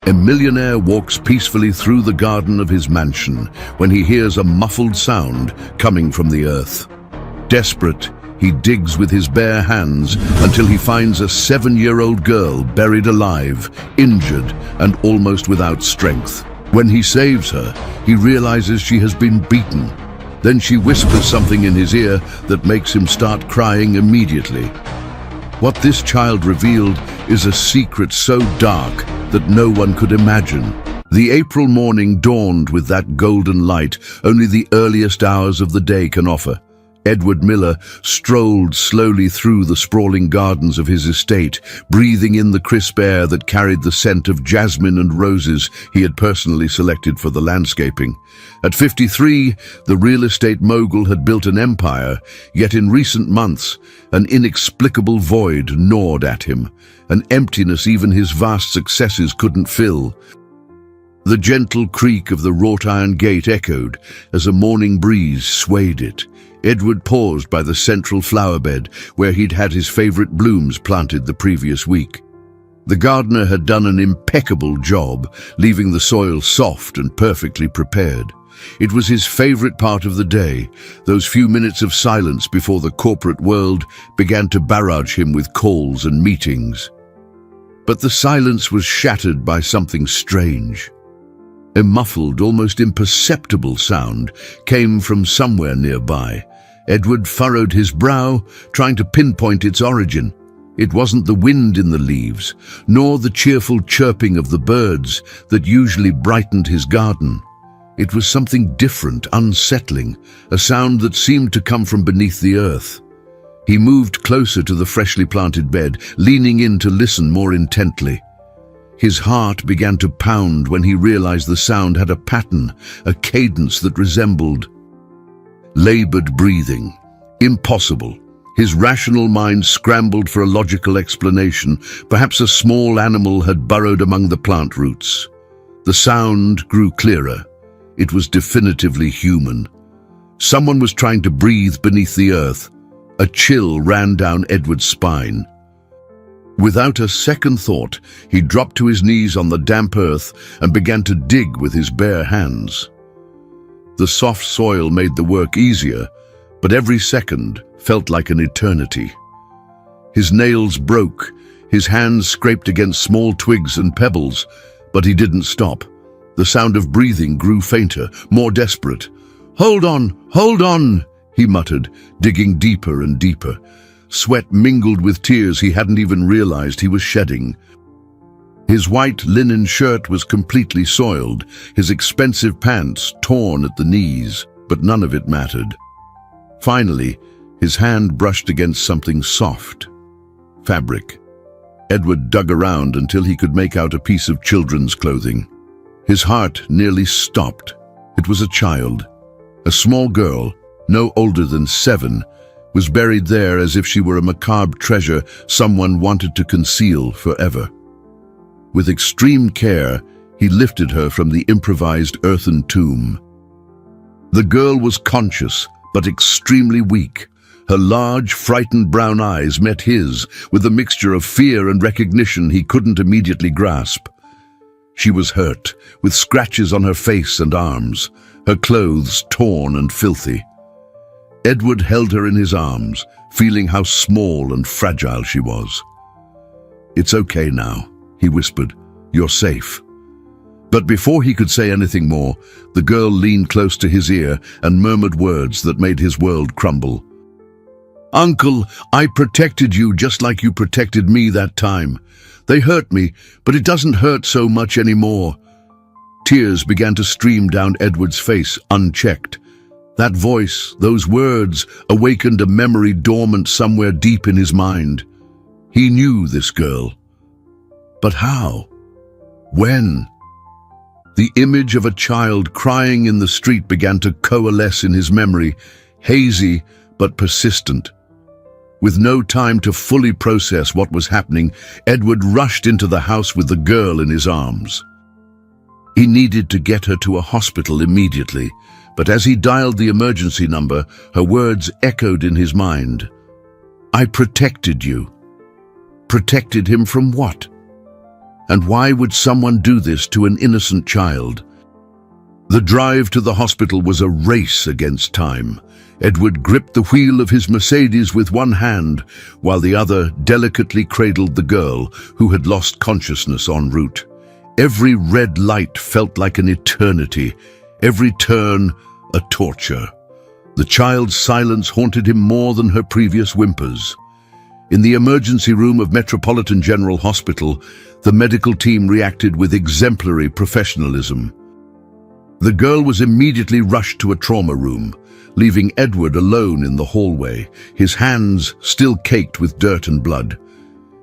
A millionaire walks peacefully through the garden of his mansion when he hears a muffled sound coming from the earth. Desperate, he digs with his bare hands until he finds a 7-year-old girl buried alive, injured, and almost without strength. When he saves her, he realizes she has been beaten. Then she whispers something in his ear that makes him start crying immediately. What this child revealed is a secret so dark that no one could imagine. The April morning dawned with that golden light only the earliest hours of the day can offer. Edward Miller strolled slowly through the sprawling gardens of his estate, breathing in the crisp air that carried the scent of jasmine and roses he had personally selected for the landscaping. At 53, the real estate mogul had built an empire, yet in recent months, an inexplicable void gnawed at him, an emptiness even his vast successes couldn't fill. The gentle creak of the wrought iron gate echoed as a morning breeze swayed it. Edward paused by the central flower bed where he'd had his favorite blooms planted the previous week. The gardener had done an impeccable job, leaving the soil soft and perfectly prepared. It was his favorite part of the day, those few minutes of silence before the corporate world began to barrage him with calls and meetings. But the silence was shattered by something strange. A muffled, almost imperceptible sound came from somewhere nearby. Edward furrowed his brow, trying to pinpoint its origin. It wasn't the wind in the leaves, nor the cheerful chirping of the birds that usually brightened his garden. It was something different, unsettling, a sound that seemed to come from beneath the earth. He moved closer to the freshly planted bed, leaning in to listen more intently. His heart began to pound when he realized the sound had a pattern, a cadence that resembled labored breathing. Impossible. His rational mind scrambled for a logical explanation. Perhaps a small animal had burrowed among the plant roots. The sound grew clearer. It was definitively human. Someone was trying to breathe beneath the earth. A chill ran down Edward's spine. Without a second thought, he dropped to his knees on the damp earth and began to dig with his bare hands. The soft soil made the work easier, but every second felt like an eternity. His nails broke, his hands scraped against small twigs and pebbles, but he didn't stop. The sound of breathing grew fainter, more desperate. "Hold on," he muttered, digging deeper and deeper. Sweat mingled with tears he hadn't even realized he was shedding. His white linen shirt was completely soiled, his expensive pants torn at the knees, but none of it mattered. Finally, his hand brushed against something soft. Fabric. Edward dug around until he could make out a piece of children's clothing. His heart nearly stopped. It was a child. A small girl, no older than 7, was buried there as if she were a macabre treasure someone wanted to conceal forever. With extreme care, he lifted her from the improvised earthen tomb. The girl was conscious, but extremely weak. Her large, frightened brown eyes met his with a mixture of fear and recognition he couldn't immediately grasp. She was hurt, with scratches on her face and arms, her clothes torn and filthy. Edward held her in his arms, feeling how small and fragile she was. "It's okay now," he whispered. "You're safe." But before he could say anything more, the girl leaned close to his ear and murmured words that made his world crumble. "Uncle, I protected you just like you protected me that time. They hurt me, but it doesn't hurt so much anymore." Tears began to stream down Edward's face, unchecked. That voice, those words, awakened a memory dormant somewhere deep in his mind. He knew this girl. But how? When? The image of a child crying in the street began to coalesce in his memory, hazy but persistent. With no time to fully process what was happening, Edward rushed into the house with the girl in his arms. He needed to get her to a hospital immediately, but as he dialed the emergency number, her words echoed in his mind. "I protected you." Protected him from what? And why would someone do this to an innocent child? The drive to the hospital was a race against time. Edward gripped the wheel of his Mercedes with one hand, while the other delicately cradled the girl who had lost consciousness en route. Every red light felt like an eternity, every turn a torture. The child's silence haunted him more than her previous whimpers. In the emergency room of Metropolitan General Hospital, the medical team reacted with exemplary professionalism. The girl was immediately rushed to a trauma room, leaving Edward alone in the hallway, his hands still caked with dirt and blood.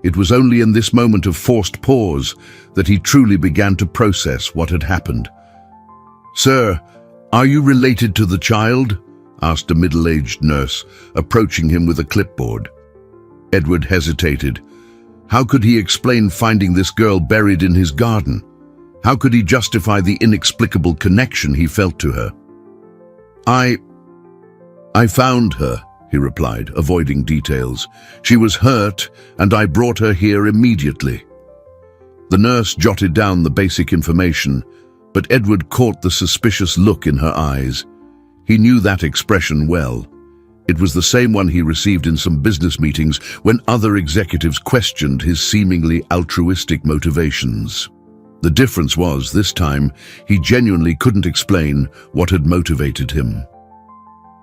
It was only in this moment of forced pause that he truly began to process what had happened. "Sir, are you related to the child?" asked a middle-aged nurse, approaching him with a clipboard. Edward hesitated. How could he explain finding this girl buried in his garden? How could he justify the inexplicable connection he felt to her? I found her," he replied, avoiding details. "She was hurt, and I brought her here immediately." The nurse jotted down the basic information, but Edward caught the suspicious look in her eyes. He knew that expression well. It was the same one he received in some business meetings when other executives questioned his seemingly altruistic motivations. The difference was, this time, he genuinely couldn't explain what had motivated him.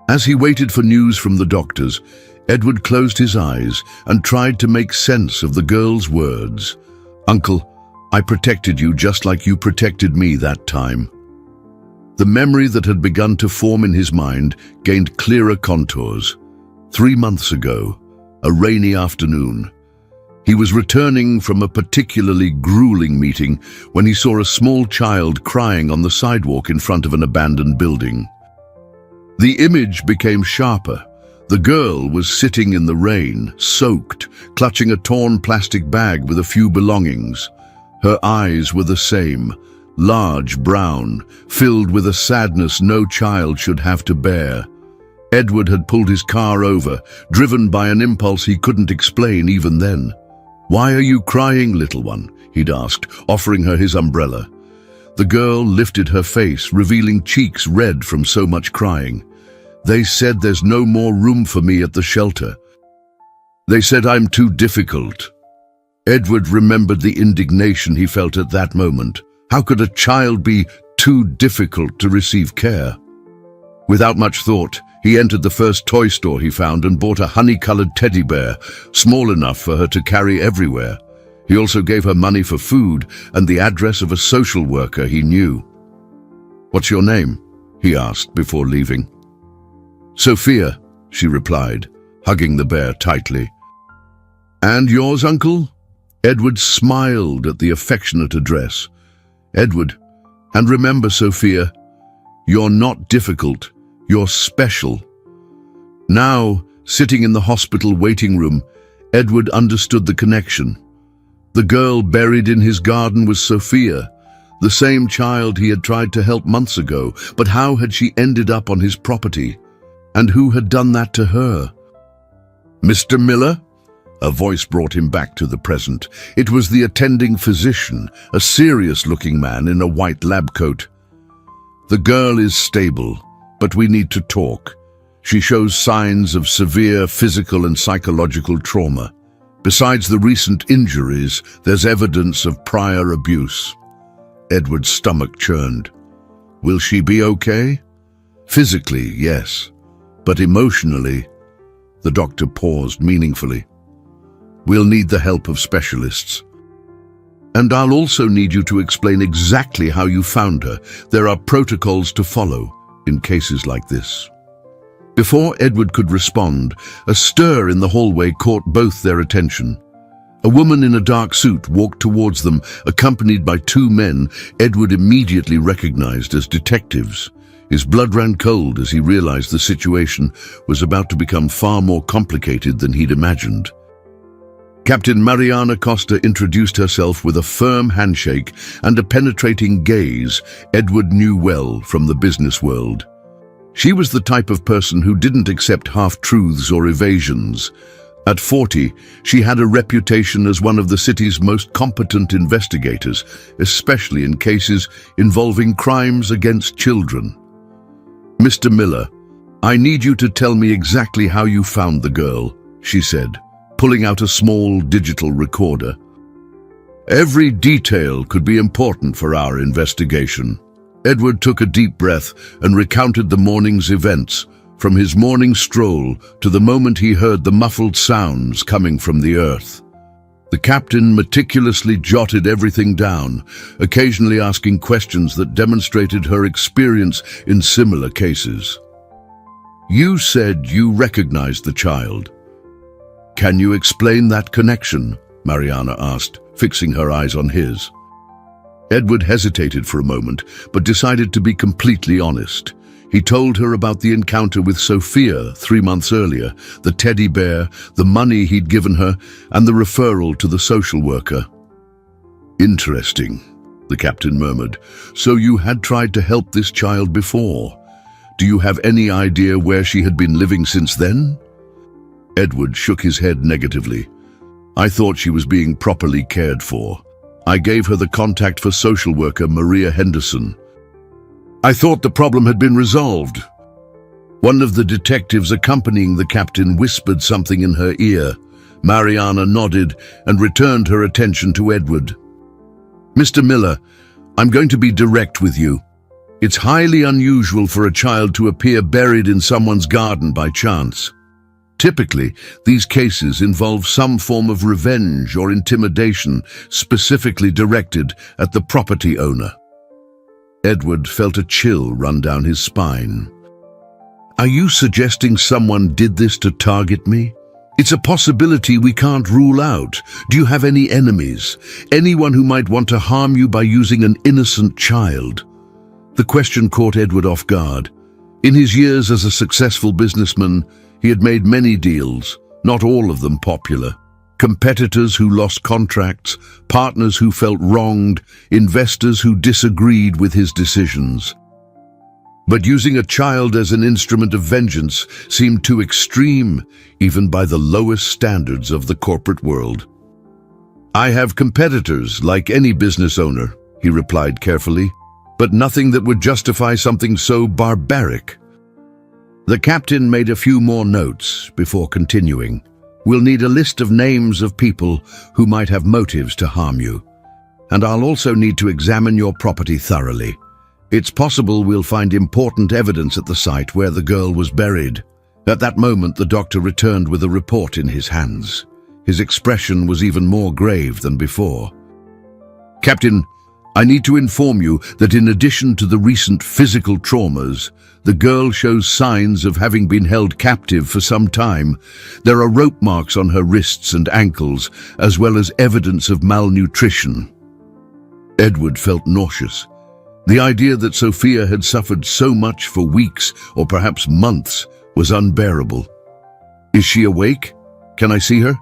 As he waited for news from the doctors, Edward closed his eyes and tried to make sense of the girl's words. "Uncle, I protected you just like you protected me that time." The memory that had begun to form in his mind gained clearer contours. 3 months ago, a rainy afternoon, he was returning from a particularly grueling meeting when he saw a small child crying on the sidewalk in front of an abandoned building. The image became sharper. The girl was sitting in the rain, soaked, clutching a torn plastic bag with a few belongings. Her eyes were the same, large, brown, filled with a sadness no child should have to bear. Edward had pulled his car over, driven by an impulse he couldn't explain even then. "Why are you crying, little one?" he'd asked, offering her his umbrella. The girl lifted her face, revealing cheeks red from so much crying. "They said there's no more room for me at the shelter. They said I'm too difficult." Edward remembered the indignation he felt at that moment. How could a child be too difficult to receive care? Without much thought, he entered the first toy store he found and bought a honey-colored teddy bear, small enough for her to carry everywhere. He also gave her money for food and the address of a social worker he knew. "What's your name?" he asked before leaving. "Sophia," she replied, hugging the bear tightly. "And yours, uncle?" Edward smiled at the affectionate address. "Edward, and remember, Sophia, you're not difficult, you're special." Now, sitting in the hospital waiting room, Edward understood the connection. The girl buried in his garden was Sophia, the same child he had tried to help months ago, but how had she ended up on his property? And who had done that to her? "Mr. Miller?" A voice brought him back to the present. It was the attending physician, a serious-looking man in a white lab coat. "The girl is stable, but we need to talk. She shows signs of severe physical and psychological trauma. Besides the recent injuries, there's evidence of prior abuse." Edward's stomach churned. "Will she be okay?" "Physically, yes. But emotionally," the doctor paused meaningfully, "we'll need the help of specialists. And I'll also need you to explain exactly how you found her. There are protocols to follow in cases like this." Before Edward could respond, a stir in the hallway caught both their attention. A woman in a dark suit walked towards them, accompanied by 2 men Edward immediately recognized as detectives. His blood ran cold as he realized the situation was about to become far more complicated than he'd imagined. Captain Mariana Costa introduced herself with a firm handshake and a penetrating gaze Edward knew well from the business world. She was the type of person who didn't accept half-truths or evasions. At 40, she had a reputation as one of the city's most competent investigators, especially in cases involving crimes against children. "Mr. Miller, I need you to tell me exactly how you found the girl," she said, pulling out a small digital recorder. "Every detail could be important for our investigation." Edward took a deep breath and recounted the morning's events, from his morning stroll to the moment he heard the muffled sounds coming from the earth. The captain meticulously jotted everything down, occasionally asking questions that demonstrated her experience in similar cases. "You said you recognized the child. Can you explain that connection?" Mariana asked, fixing her eyes on his. Edward hesitated for a moment, but decided to be completely honest. He told her about the encounter with Sophia 3 months earlier, the teddy bear, the money he'd given her, and the referral to the social worker. "Interesting," the captain murmured. "So you had tried to help this child before. Do you have any idea where she had been living since then?" Edward shook his head negatively. "I thought she was being properly cared for. I gave her the contact for social worker Maria Henderson. I thought the problem had been resolved." One of the detectives accompanying the captain whispered something in her ear. Mariana nodded and returned her attention to Edward. "Mr. Miller, I'm going to be direct with you. It's highly unusual for a child to appear buried in someone's garden by chance. Typically, these cases involve some form of revenge or intimidation specifically directed at the property owner." Edward felt a chill run down his spine. "Are you suggesting someone did this to target me? It's a possibility we can't rule out. Do you have any enemies? Anyone who might want to harm you by using an innocent child?" The question caught Edward off guard. In his years as a successful businessman, he had made many deals, not all of them popular. Competitors who lost contracts, partners who felt wronged, investors who disagreed with his decisions. But using a child as an instrument of vengeance seemed too extreme, even by the lowest standards of the corporate world. "I have competitors, like any business owner," he replied carefully, "but nothing that would justify something so barbaric." The captain made a few more notes before continuing. "We'll need a list of names of people who might have motives to harm you. And I'll also need to examine your property thoroughly. It's possible we'll find important evidence at the site where the girl was buried." At that moment, the doctor returned with a report in his hands. His expression was even more grave than before. "Captain, I need to inform you that in addition to the recent physical traumas, the girl shows signs of having been held captive for some time. There are rope marks on her wrists and ankles, as well as evidence of malnutrition." Edward felt nauseous. The idea that Sophia had suffered so much for weeks or perhaps months was unbearable. "Is she awake? Can I see her?"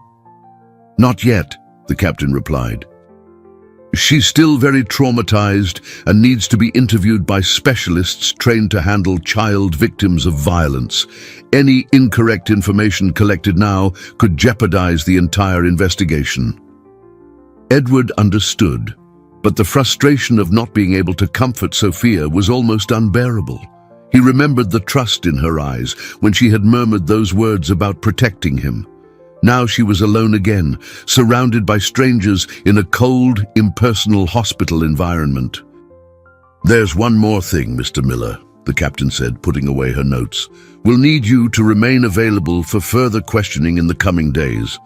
"Not yet," the captain replied. "She's still very traumatized and needs to be interviewed by specialists trained to handle child victims of violence. Any incorrect information collected now could jeopardize the entire investigation." Edward understood, but the frustration of not being able to comfort Sophia was almost unbearable. He remembered the trust in her eyes when she had murmured those words about protecting him. Now she was alone again, surrounded by strangers in a cold, impersonal hospital environment. "There's one more thing, Mr. Miller," the captain said, putting away her notes. "We'll need you to remain available for further questioning in the coming days,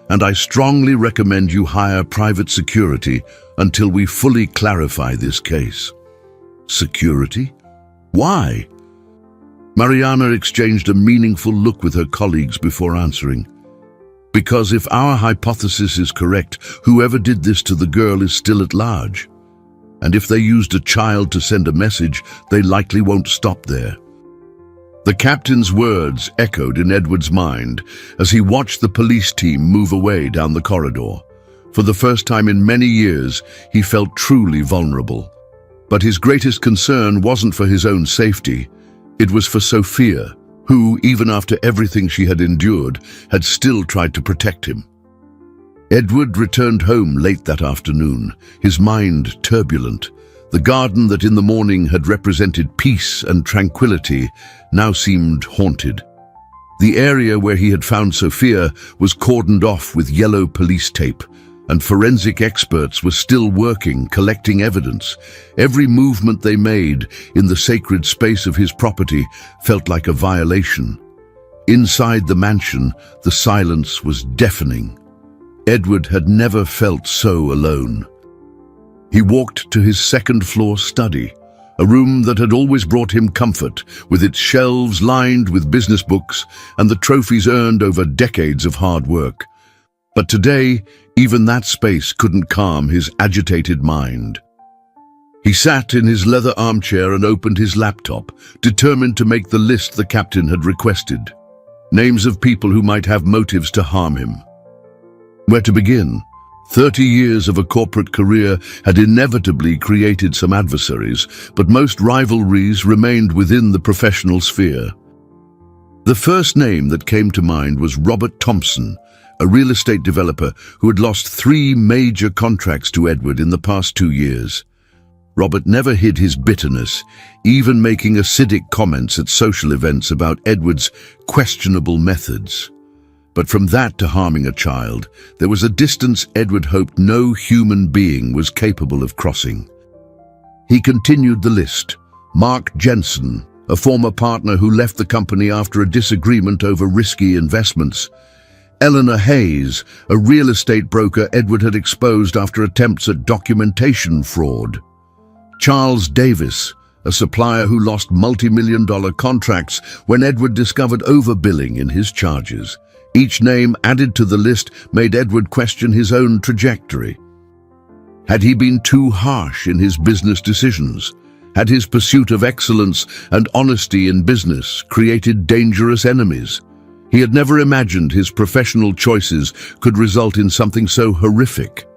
and I strongly recommend you hire private security until we fully clarify this case." "Security? Why?" Mariana exchanged a meaningful look with her colleagues before answering. "Because if our hypothesis is correct, whoever did this to the girl is still at large. And if they used a child to send a message, they likely won't stop there." The captain's words echoed in Edward's mind as he watched the police team move away down the corridor. For the first time in many years, he felt truly vulnerable. But his greatest concern wasn't for his own safety. It was for Sophia, who, even after everything she had endured, had still tried to protect him. Edward returned home late that afternoon, his mind turbulent. The garden that in the morning had represented peace and tranquility now seemed haunted. The area where he had found Sophia was cordoned off with yellow police tape, and forensic experts were still working, collecting evidence. Every movement they made in the sacred space of his property felt like a violation. Inside the mansion, the silence was deafening. Edward had never felt so alone. He walked to his second-floor study, a room that had always brought him comfort, with its shelves lined with business books and the trophies earned over decades of hard work. But today, even that space couldn't calm his agitated mind. He sat in his leather armchair and opened his laptop, determined to make the list the captain had requested. Names of people who might have motives to harm him. Where to begin? 30 years of a corporate career had inevitably created some adversaries, but most rivalries remained within the professional sphere. The first name that came to mind was Robert Thompson, a real estate developer who had lost 3 major contracts to Edward in the past 2 years. Robert never hid his bitterness, even making acidic comments at social events about Edward's questionable methods. But from that to harming a child, there was a distance Edward hoped no human being was capable of crossing. He continued the list. Mark Jensen, a former partner who left the company after a disagreement over risky investments. Eleanor Hayes, a real estate broker Edward had exposed after attempts at documentation fraud. Charles Davis, a supplier who lost multi-million-dollar contracts when Edward discovered overbilling in his charges. Each name added to the list made Edward question his own trajectory. Had he been too harsh in his business decisions? Had his pursuit of excellence and honesty in business created dangerous enemies? He had never imagined his professional choices could result in something so horrific.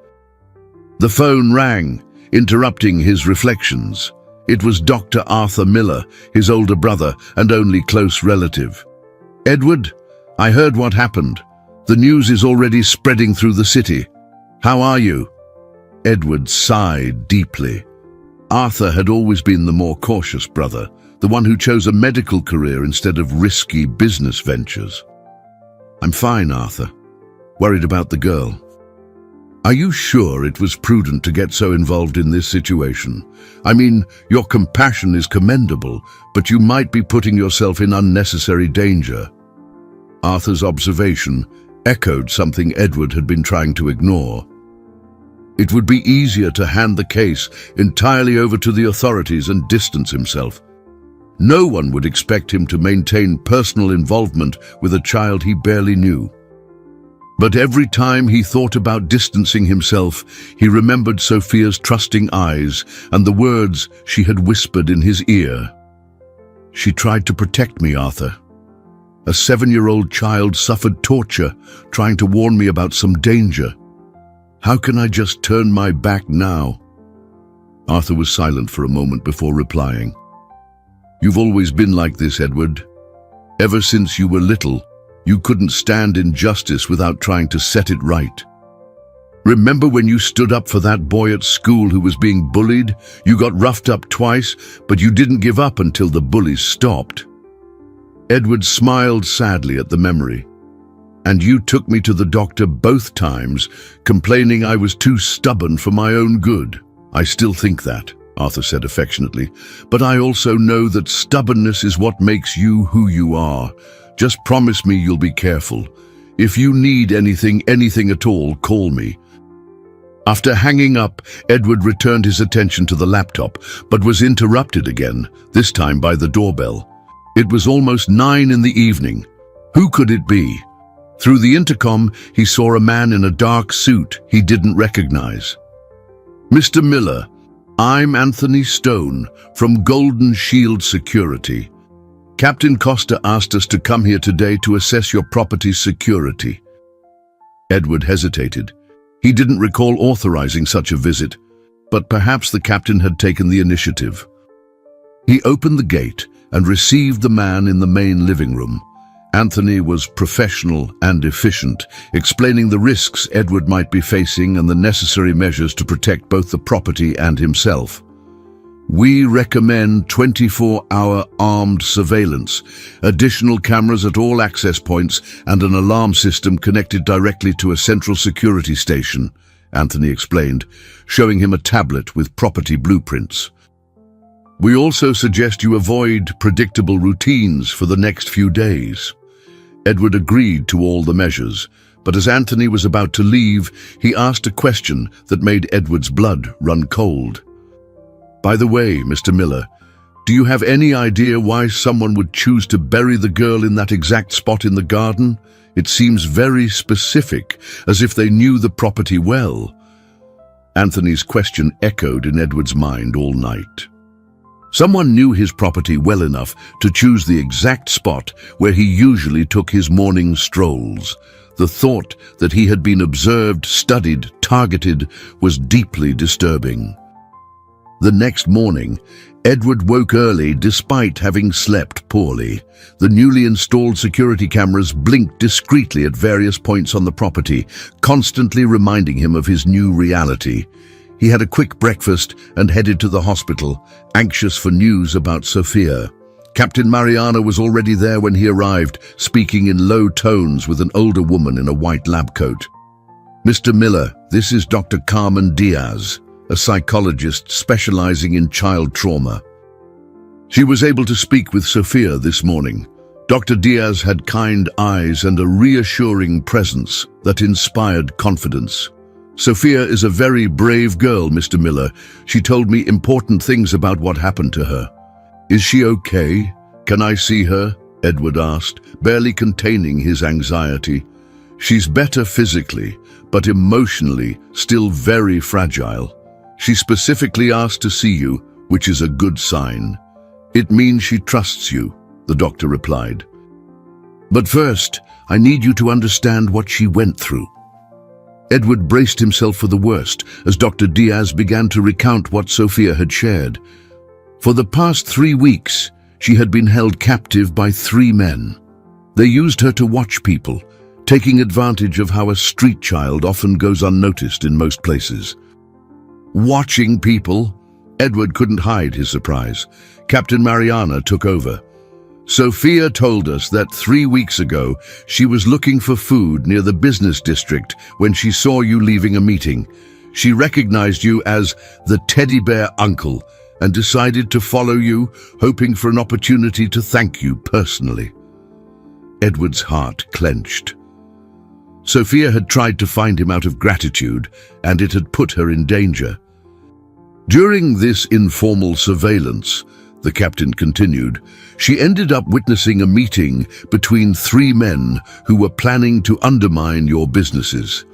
The phone rang, interrupting his reflections. It was Dr. Arthur Miller, his older brother and only close relative. "Edward, I heard what happened. The news is already spreading through the city. How are you?" Edward sighed deeply. Arthur had always been the more cautious brother, the one who chose a medical career instead of risky business ventures. "I'm fine, Arthur. Worried about the girl." "Are you sure it was prudent to get so involved in this situation? I mean, your compassion is commendable, but you might be putting yourself in unnecessary danger." Arthur's observation echoed something Edward had been trying to ignore. It would be easier to hand the case entirely over to the authorities and distance himself. No one would expect him to maintain personal involvement with a child he barely knew. But every time he thought about distancing himself, he remembered Sophia's trusting eyes and the words she had whispered in his ear. "She tried to protect me, Arthur. A 7-year-old child suffered torture, trying to warn me about some danger. How can I just turn my back now?" Arthur was silent for a moment before replying. "You've always been like this, Edward. Ever since you were little, you couldn't stand injustice without trying to set it right. Remember when you stood up for that boy at school who was being bullied? You got roughed up twice, but you didn't give up until the bullies stopped." Edward smiled sadly at the memory. "And you took me to the doctor both times, complaining I was too stubborn for my own good." "I still think that," Arthur said affectionately, "but I also know that stubbornness is what makes you who you are. Just promise me you'll be careful. If you need anything at all, call me." After hanging up, Edward returned his attention to the laptop, but was interrupted again, this time by the doorbell. It was almost 9 in the evening. Who could it be? Through the intercom, he saw a man in a dark suit he didn't recognize. "Mr. Miller, I'm Anthony Stone from Golden Shield Security. Captain Costa asked us to come here today to assess your property's security." Edward hesitated. He didn't recall authorizing such a visit, but perhaps the captain had taken the initiative. He opened the gate and received the man in the main living room. Anthony was professional and efficient, explaining the risks Edward might be facing and the necessary measures to protect both the property and himself. We recommend 24-hour armed surveillance, additional cameras at all access points, and an alarm system connected directly to a central security station, Anthony explained, showing him a tablet with property blueprints. We also suggest you avoid predictable routines for the next few days. Edward agreed to all the measures, but as Anthony was about to leave, he asked a question that made Edward's blood run cold. By the way, Mr. Miller, do you have any idea why someone would choose to bury the girl in that exact spot in the garden? It seems very specific, as if they knew the property well. Anthony's question echoed in Edward's mind all night. Someone knew his property well enough to choose the exact spot where he usually took his morning strolls. The thought that he had been observed, studied, targeted was deeply disturbing. The next morning, Edward woke early despite having slept poorly. The newly installed security cameras blinked discreetly at various points on the property, constantly reminding him of his new reality. He had a quick breakfast and headed to the hospital, anxious for news about Sophia. Captain Mariana was already there when he arrived, speaking in low tones with an older woman in a white lab coat. Mr. Miller, this is Dr. Carmen Diaz, a psychologist specializing in child trauma. She was able to speak with Sophia this morning. Dr. Diaz had kind eyes and a reassuring presence that inspired confidence. Sophia is a very brave girl, Mr. Miller. She told me important things about what happened to her. Is she okay? Can I see her? Edward asked, barely containing his anxiety. She's better physically, but emotionally still very fragile. She specifically asked to see you, which is a good sign. It means she trusts you, the doctor replied. But first, I need you to understand what she went through. Edward braced himself for the worst as Dr. Diaz began to recount what Sophia had shared. For the past 3 weeks, she had been held captive by 3 men. They used her to watch people, taking advantage of how a street child often goes unnoticed in most places. Watching people? Edward couldn't hide his surprise. Captain Mariana took over. Sophia told us that 3 weeks ago she was looking for food near the business district when she saw you leaving a meeting. She recognized you as the teddy bear uncle and decided to follow you, hoping for an opportunity to thank you personally. Edward's heart clenched. Sophia had tried to find him out of gratitude, and it had put her in danger. During this informal surveillance, the captain continued, she ended up witnessing a meeting between 3 men who were planning to undermine your businesses.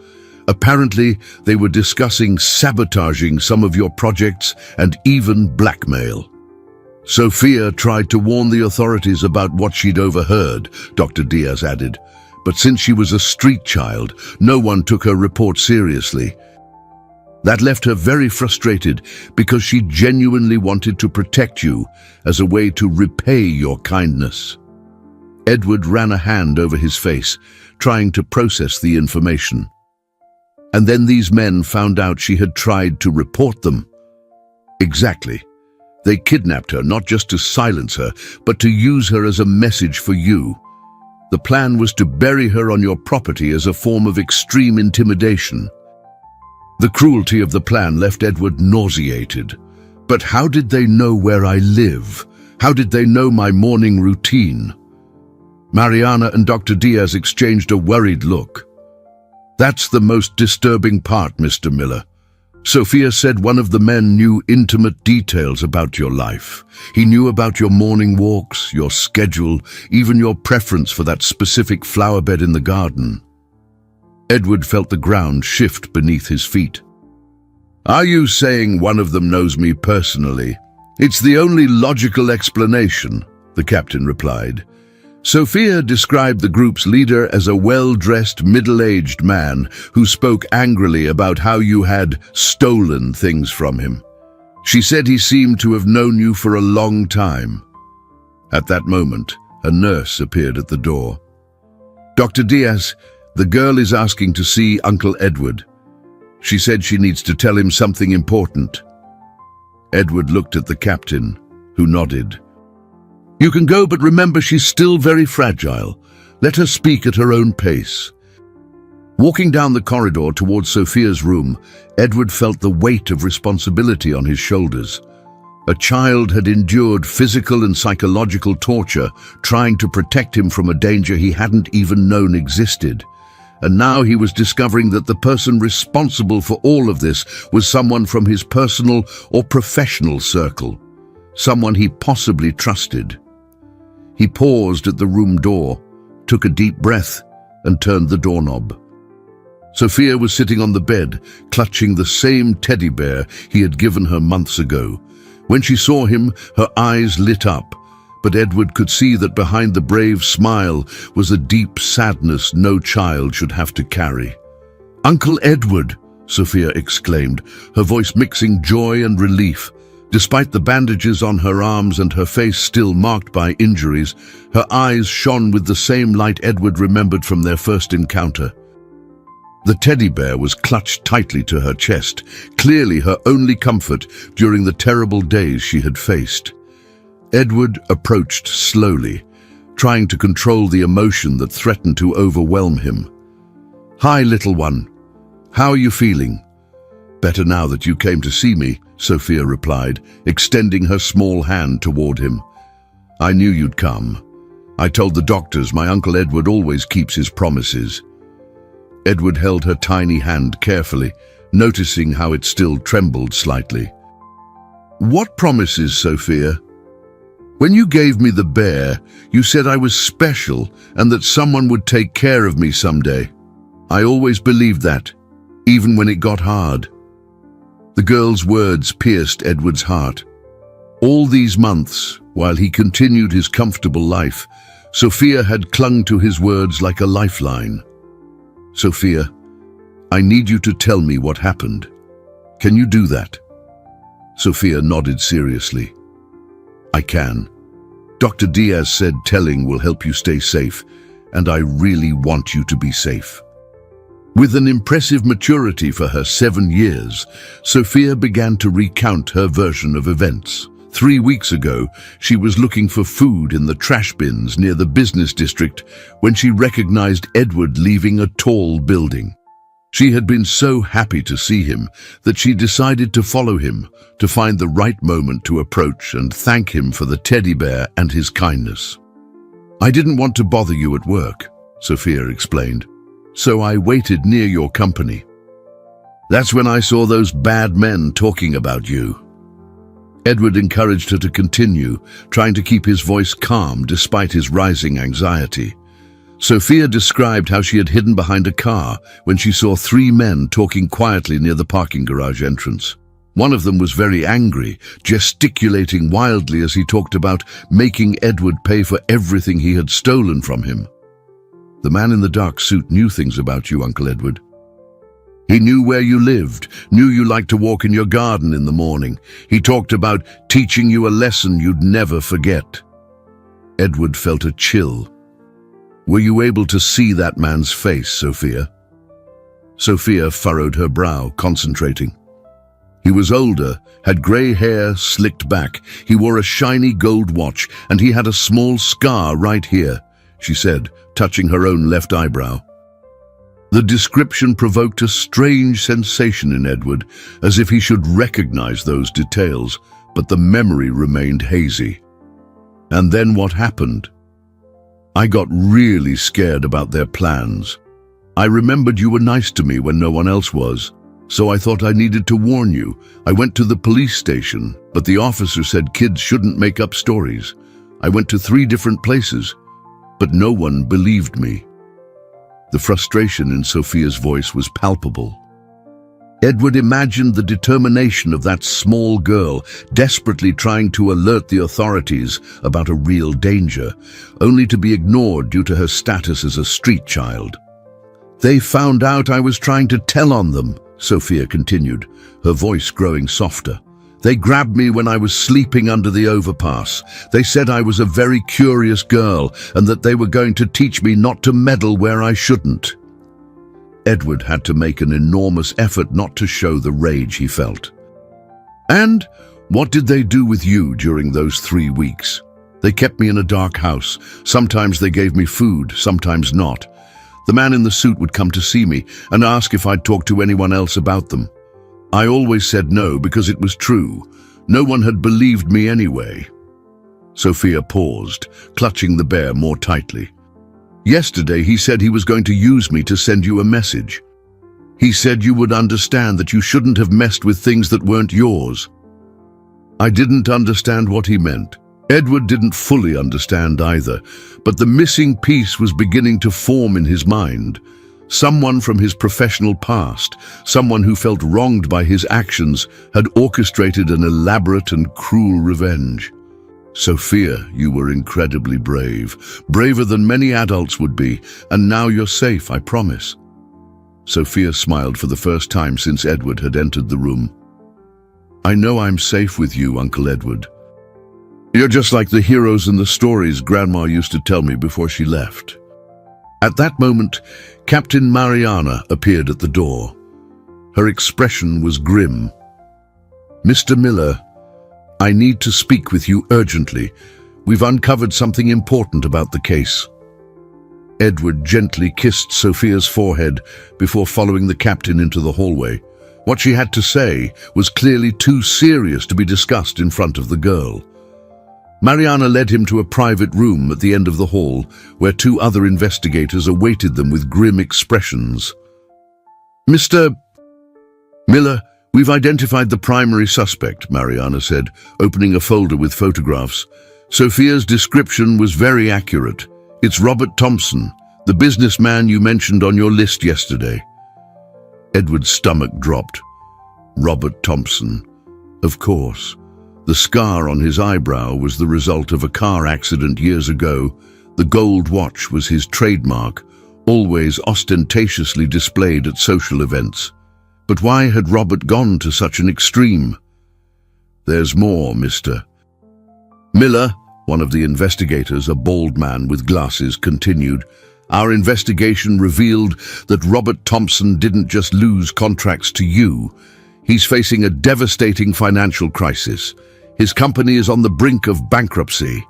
Apparently, they were discussing sabotaging some of your projects and even blackmail. Sophia tried to warn the authorities about what she'd overheard, Dr. Diaz added, but since she was a street child, no one took her report seriously. That left her very frustrated because she genuinely wanted to protect you as a way to repay your kindness. Edward ran a hand over his face, trying to process the information. And then these men found out she had tried to report them. Exactly. They kidnapped her not just to silence her, but to use her as a message for you. The plan was to bury her on your property as a form of extreme intimidation. The cruelty of the plan left Edward nauseated. But how did they know where I live? How did they know my morning routine? Mariana and Dr. Diaz exchanged a worried look. That's the most disturbing part, Mr. Miller. Sophia said one of the men knew intimate details about your life. He knew about your morning walks, your schedule, even your preference for that specific flower bed in the garden. Edward felt the ground shift beneath his feet. Are you saying one of them knows me personally? It's the only logical explanation, the captain replied. Sophia described the group's leader as a well-dressed, middle-aged man who spoke angrily about how you had stolen things from him. She said he seemed to have known you for a long time. At that moment, a nurse appeared at the door. "Dr. Diaz, the girl is asking to see Uncle Edward. She said she needs to tell him something important." Edward looked at the captain, who nodded. "You can go, but remember she's still very fragile. Let her speak at her own pace." Walking down the corridor towards Sophia's room, Edward felt the weight of responsibility on his shoulders. A child had endured physical and psychological torture, trying to protect him from a danger he hadn't even known existed. And now he was discovering that the person responsible for all of this was someone from his personal or professional circle, someone he possibly trusted. He paused at the room door, took a deep breath, and turned the doorknob. Sophia was sitting on the bed, clutching the same teddy bear he had given her months ago. When she saw him, her eyes lit up, but Edward could see that behind the brave smile was a deep sadness no child should have to carry. "Uncle Edward!" Sophia exclaimed, her voice mixing joy and relief. Despite the bandages on her arms and her face still marked by injuries, her eyes shone with the same light Edward remembered from their first encounter. The teddy bear was clutched tightly to her chest, clearly her only comfort during the terrible days she had faced. Edward approached slowly, trying to control the emotion that threatened to overwhelm him. "Hi, little one. How are you feeling?" "Better now that you came to see me," Sophia replied, extending her small hand toward him. "I knew you'd come. I told the doctors my Uncle Edward always keeps his promises." Edward held her tiny hand carefully, noticing how it still trembled slightly. "What promises, Sophia?" "When you gave me the bear, you said I was special and that someone would take care of me someday. I always believed that, even when it got hard." The girl's words pierced Edward's heart. All these months, while he continued his comfortable life, Sophia had clung to his words like a lifeline. "Sophia, I need you to tell me what happened. Can you do that?" Sophia nodded seriously. "I can. Dr. Diaz said telling will help you stay safe, and I really want you to be safe." With an impressive maturity for her 7 years, Sophia began to recount her version of events. 3 weeks ago, she was looking for food in the trash bins near the business district when she recognized Edward leaving a tall building. She had been so happy to see him that she decided to follow him, to find the right moment to approach and thank him for the teddy bear and his kindness. "I didn't want to bother you at work," Sophia explained, "so I waited near your company. That's when I saw those bad men talking about you." Edward encouraged her to continue, trying to keep his voice calm despite his rising anxiety. Sophia described how she had hidden behind a car when she saw 3 men talking quietly near the parking garage entrance. One of them was very angry, gesticulating wildly as he talked about making Edward pay for everything he had stolen from him. "The man in the dark suit knew things about you, Uncle Edward. He knew where you lived, knew you liked to walk in your garden in the morning. He talked about teaching you a lesson you'd never forget." Edward felt a chill. "Were you able to see that man's face, Sophia?" Sophia furrowed her brow, concentrating. He was older, had grey hair slicked back. He wore a shiny gold watch, and he had a small scar right here, she said, touching her own left eyebrow. The description provoked a strange sensation in Edward, as if he should recognize those details, but the memory remained hazy. "And then what happened?" "I got really scared about their plans. I remembered you were nice to me when no one else was, so I thought I needed to warn you. I went to the police station, but the officer said kids shouldn't make up stories. I went to 3 different places, but no one believed me." The frustration in Sophia's voice was palpable. Edward imagined the determination of that small girl, desperately trying to alert the authorities about a real danger, only to be ignored due to her status as a street child. "They found out I was trying to tell on them," Sophia continued, her voice growing softer. They grabbed me when I was sleeping under the overpass. They said I was a very curious girl and that they were going to teach me not to meddle where I shouldn't. Edward had to make an enormous effort not to show the rage he felt. And what did they do with you during those 3 weeks? They kept me in a dark house. Sometimes they gave me food, sometimes not. The man in the suit would come to see me and ask if I'd talk to anyone else about them. I always said no because it was true. No one had believed me anyway. Sophia paused, clutching the bear more tightly. Yesterday he said he was going to use me to send you a message. He said you would understand that you shouldn't have messed with things that weren't yours. I didn't understand what he meant. Edward didn't fully understand either, but the missing piece was beginning to form in his mind. Someone from his professional past, someone who felt wronged by his actions, had orchestrated an elaborate and cruel revenge. Sophia, you were incredibly brave, braver than many adults would be, and now you're safe, I promise. Sophia smiled for the first time since Edward had entered the room. I know I'm safe with you, Uncle Edward. You're just like the heroes in the stories Grandma used to tell me before she left. At that moment, Captain Mariana appeared at the door. Her expression was grim. Mr. Miller, I need to speak with you urgently. We've uncovered something important about the case. Edward gently kissed Sophia's forehead before following the captain into the hallway. What she had to say was clearly too serious to be discussed in front of the girl. Mariana led him to a private room at the end of the hall, where 2 other investigators awaited them with grim expressions. Mr. Miller, we've identified the primary suspect, Mariana said, opening a folder with photographs. Sophia's description was very accurate. It's Robert Thompson, the businessman you mentioned on your list yesterday. Edward's stomach dropped. Robert Thompson. Of course. The scar on his eyebrow was the result of a car accident years ago. The gold watch was his trademark, always ostentatiously displayed at social events. But why had Robert gone to such an extreme? There's more, Mr. Miller, one of the investigators, a bald man with glasses, continued. Our investigation revealed that Robert Thompson didn't just lose contracts to you. He's facing a devastating financial crisis. His company is on the brink of bankruptcy.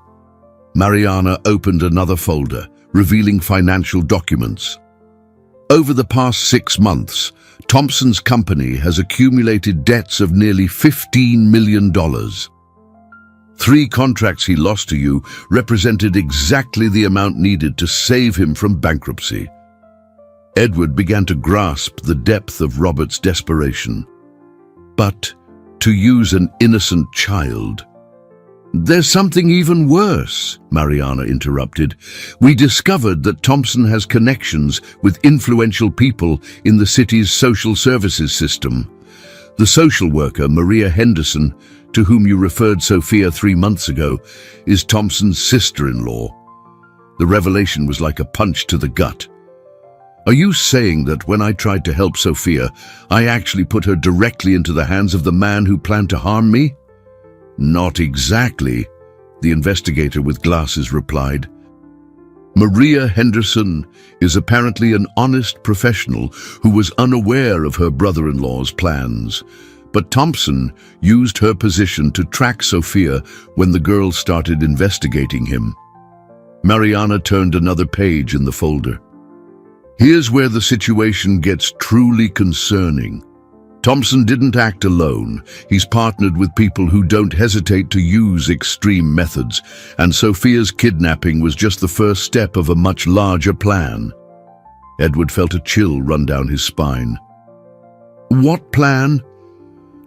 Mariana opened another folder, revealing financial documents. Over the past 6 months, Thompson's company has accumulated debts of nearly $15 million. 3 contracts he lost to you represented exactly the amount needed to save him from bankruptcy. Edward began to grasp the depth of Robert's desperation. But to use an innocent child. There's something even worse, Mariana interrupted. We discovered that Thompson has connections with influential people in the city's social services system. The social worker, Maria Henderson, to whom you referred Sophia 3 months ago, is Thompson's sister-in-law. The revelation was like a punch to the gut. Are you saying that when I tried to help Sophia, I actually put her directly into the hands of the man who planned to harm me? Not exactly, the investigator with glasses replied. Maria Henderson is apparently an honest professional who was unaware of her brother-in-law's plans. But Thompson used her position to track Sophia when the girl started investigating him. Mariana turned another page in the folder. Here's where the situation gets truly concerning. Thompson didn't act alone. He's partnered with people who don't hesitate to use extreme methods, and Sophia's kidnapping was just the first step of a much larger plan. Edward felt a chill run down his spine. What plan?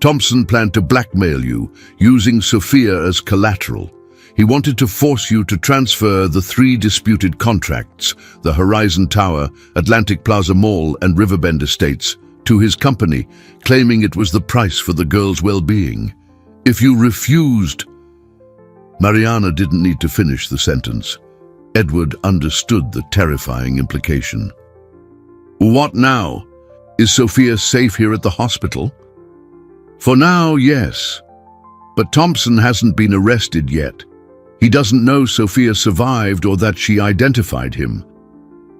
Thompson planned to blackmail you, using Sophia as collateral. He wanted to force you to transfer the 3 disputed contracts, the Horizon Tower, Atlantic Plaza Mall, and Riverbend Estates, to his company, claiming it was the price for the girl's well-being. If you refused... Mariana didn't need to finish the sentence. Edward understood the terrifying implication. What now? Is Sophia safe here at the hospital? For now, yes. But Thompson hasn't been arrested yet. He doesn't know Sophia survived or that she identified him.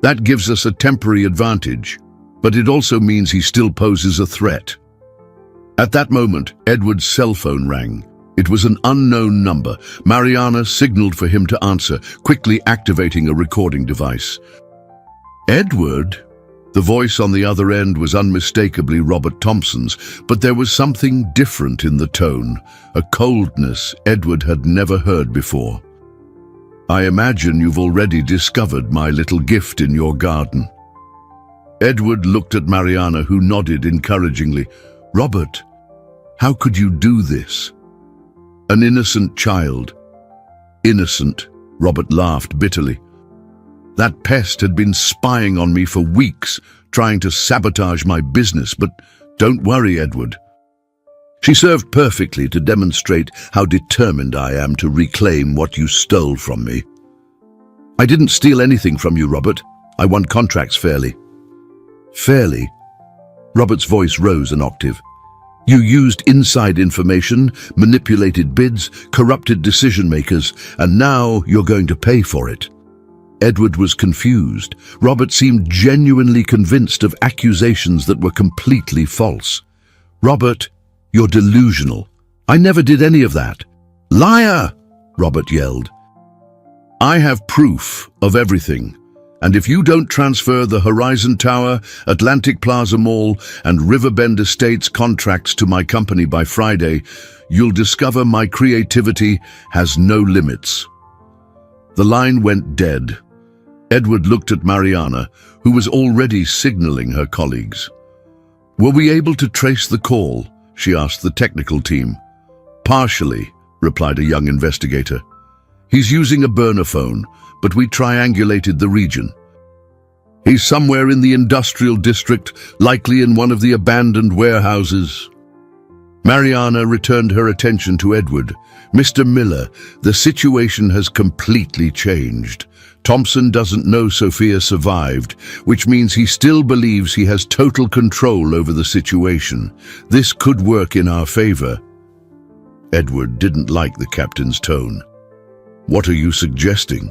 That gives us a temporary advantage, but it also means he still poses a threat. At that moment, Edward's cell phone rang. It was an unknown number. Mariana signaled for him to answer, quickly activating a recording device. Edward? The voice on the other end was unmistakably Robert Thompson's, but there was something different in the tone, a coldness Edward had never heard before. I imagine you've already discovered my little gift in your garden. Edward looked at Mariana, who nodded encouragingly. Robert, how could you do this? An innocent child. Innocent, Robert laughed bitterly. That pest had been spying on me for weeks, trying to sabotage my business, but don't worry, Edward. She served perfectly to demonstrate how determined I am to reclaim what you stole from me. I didn't steal anything from you, Robert. I won contracts fairly. Fairly? Robert's voice rose an octave. You used inside information, manipulated bids, corrupted decision-makers, and now you're going to pay for it. Edward was confused. Robert seemed genuinely convinced of accusations that were completely false. Robert, you're delusional. I never did any of that. Liar! Robert yelled. I have proof of everything. And if you don't transfer the Horizon Tower, Atlantic Plaza Mall, and Riverbend Estates contracts to my company by Friday, you'll discover my creativity has no limits. The line went dead. Edward looked at Mariana, who was already signaling her colleagues. Were we able to trace the call? She asked the technical team. Partially, replied a young investigator. He's using a burner phone, but we triangulated the region. He's somewhere in the industrial district, likely in one of the abandoned warehouses. Mariana returned her attention to Edward. Mr. Miller, the situation has completely changed. Thompson doesn't know Sophia survived, which means he still believes he has total control over the situation. This could work in our favor. Edward didn't like the captain's tone. What are you suggesting?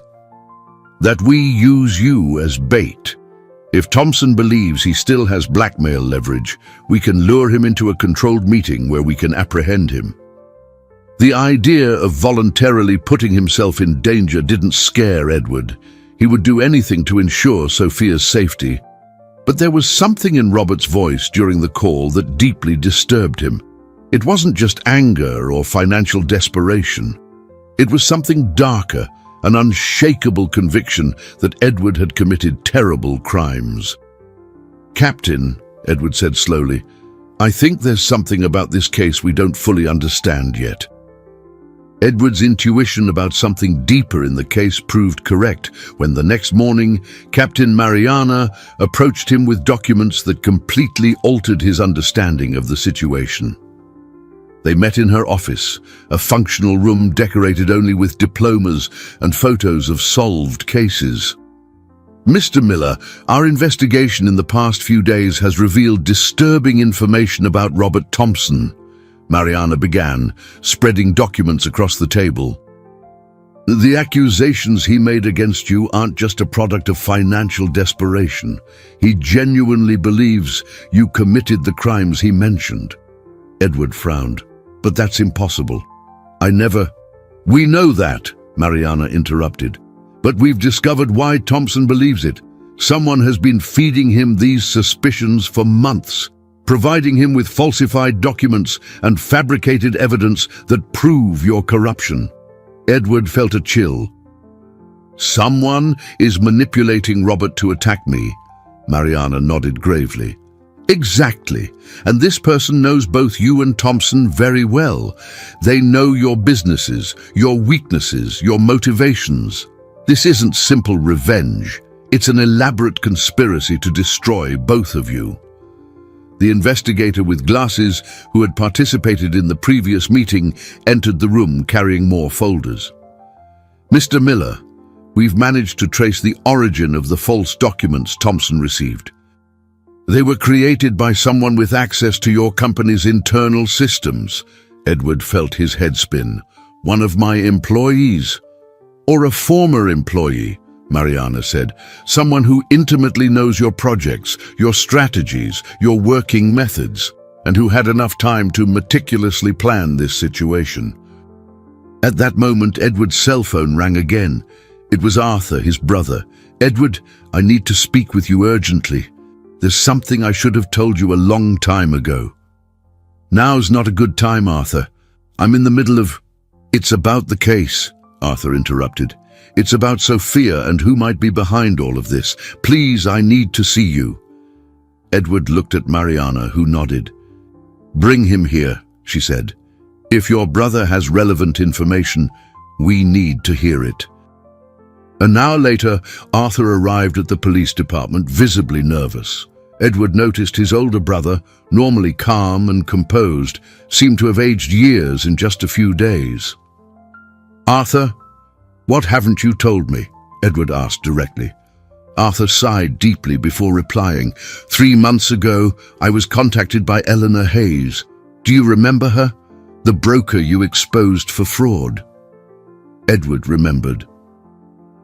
That we use you as bait. If Thompson believes he still has blackmail leverage, we can lure him into a controlled meeting where we can apprehend him. The idea of voluntarily putting himself in danger didn't scare Edward. He would do anything to ensure Sophia's safety. But there was something in Robert's voice during the call that deeply disturbed him. It wasn't just anger or financial desperation. It was something darker, an unshakable conviction that Edward had committed terrible crimes. Captain, Edward said slowly, I think there's something about this case we don't fully understand yet. Edward's intuition about something deeper in the case proved correct when the next morning, Captain Mariana approached him with documents that completely altered his understanding of the situation. They met in her office, a functional room decorated only with diplomas and photos of solved cases. Mr. Miller, our investigation in the past few days has revealed disturbing information about Robert Thompson. Mariana began, spreading documents across the table. The accusations he made against you aren't just a product of financial desperation. He genuinely believes you committed the crimes he mentioned. Edward frowned. But that's impossible. We know that, Mariana interrupted. But we've discovered why Thompson believes it. Someone has been feeding him these suspicions for months, providing him with falsified documents and fabricated evidence that prove your corruption. Edward felt a chill. Someone is manipulating Robert to attack me. Mariana nodded gravely. Exactly. And this person knows both you and Thompson very well. They know your businesses, your weaknesses, your motivations. This isn't simple revenge. It's an elaborate conspiracy to destroy both of you. The investigator with glasses, who had participated in the previous meeting, entered the room carrying more folders. Mr. Miller, we've managed to trace the origin of the false documents Thompson received. They were created by someone with access to your company's internal systems. Edward felt his head spin. One of my employees? Or a former employee, Mariana said. Someone who intimately knows your projects, your strategies, your working methods, and who had enough time to meticulously plan this situation. At that moment, Edward's cell phone rang again. It was Arthur, his brother. Edward, I need to speak with you urgently. There's something I should have told you a long time ago. Now's not a good time, Arthur. I'm in the middle of... It's about the case, Arthur interrupted. It's about Sophia and who might be behind all of this. Please, I need to see you. Edward looked at Mariana, who nodded. Bring him here, she said. If your brother has relevant information, we need to hear it. An hour later, Arthur arrived at the police department, visibly nervous. Edward noticed his older brother, normally calm and composed, seemed to have aged years in just a few days. Arthur, what haven't you told me? Edward asked directly. Arthur sighed deeply before replying. 3 months ago, I was contacted by Eleanor Hayes. Do you remember her? The broker you exposed for fraud. Edward remembered.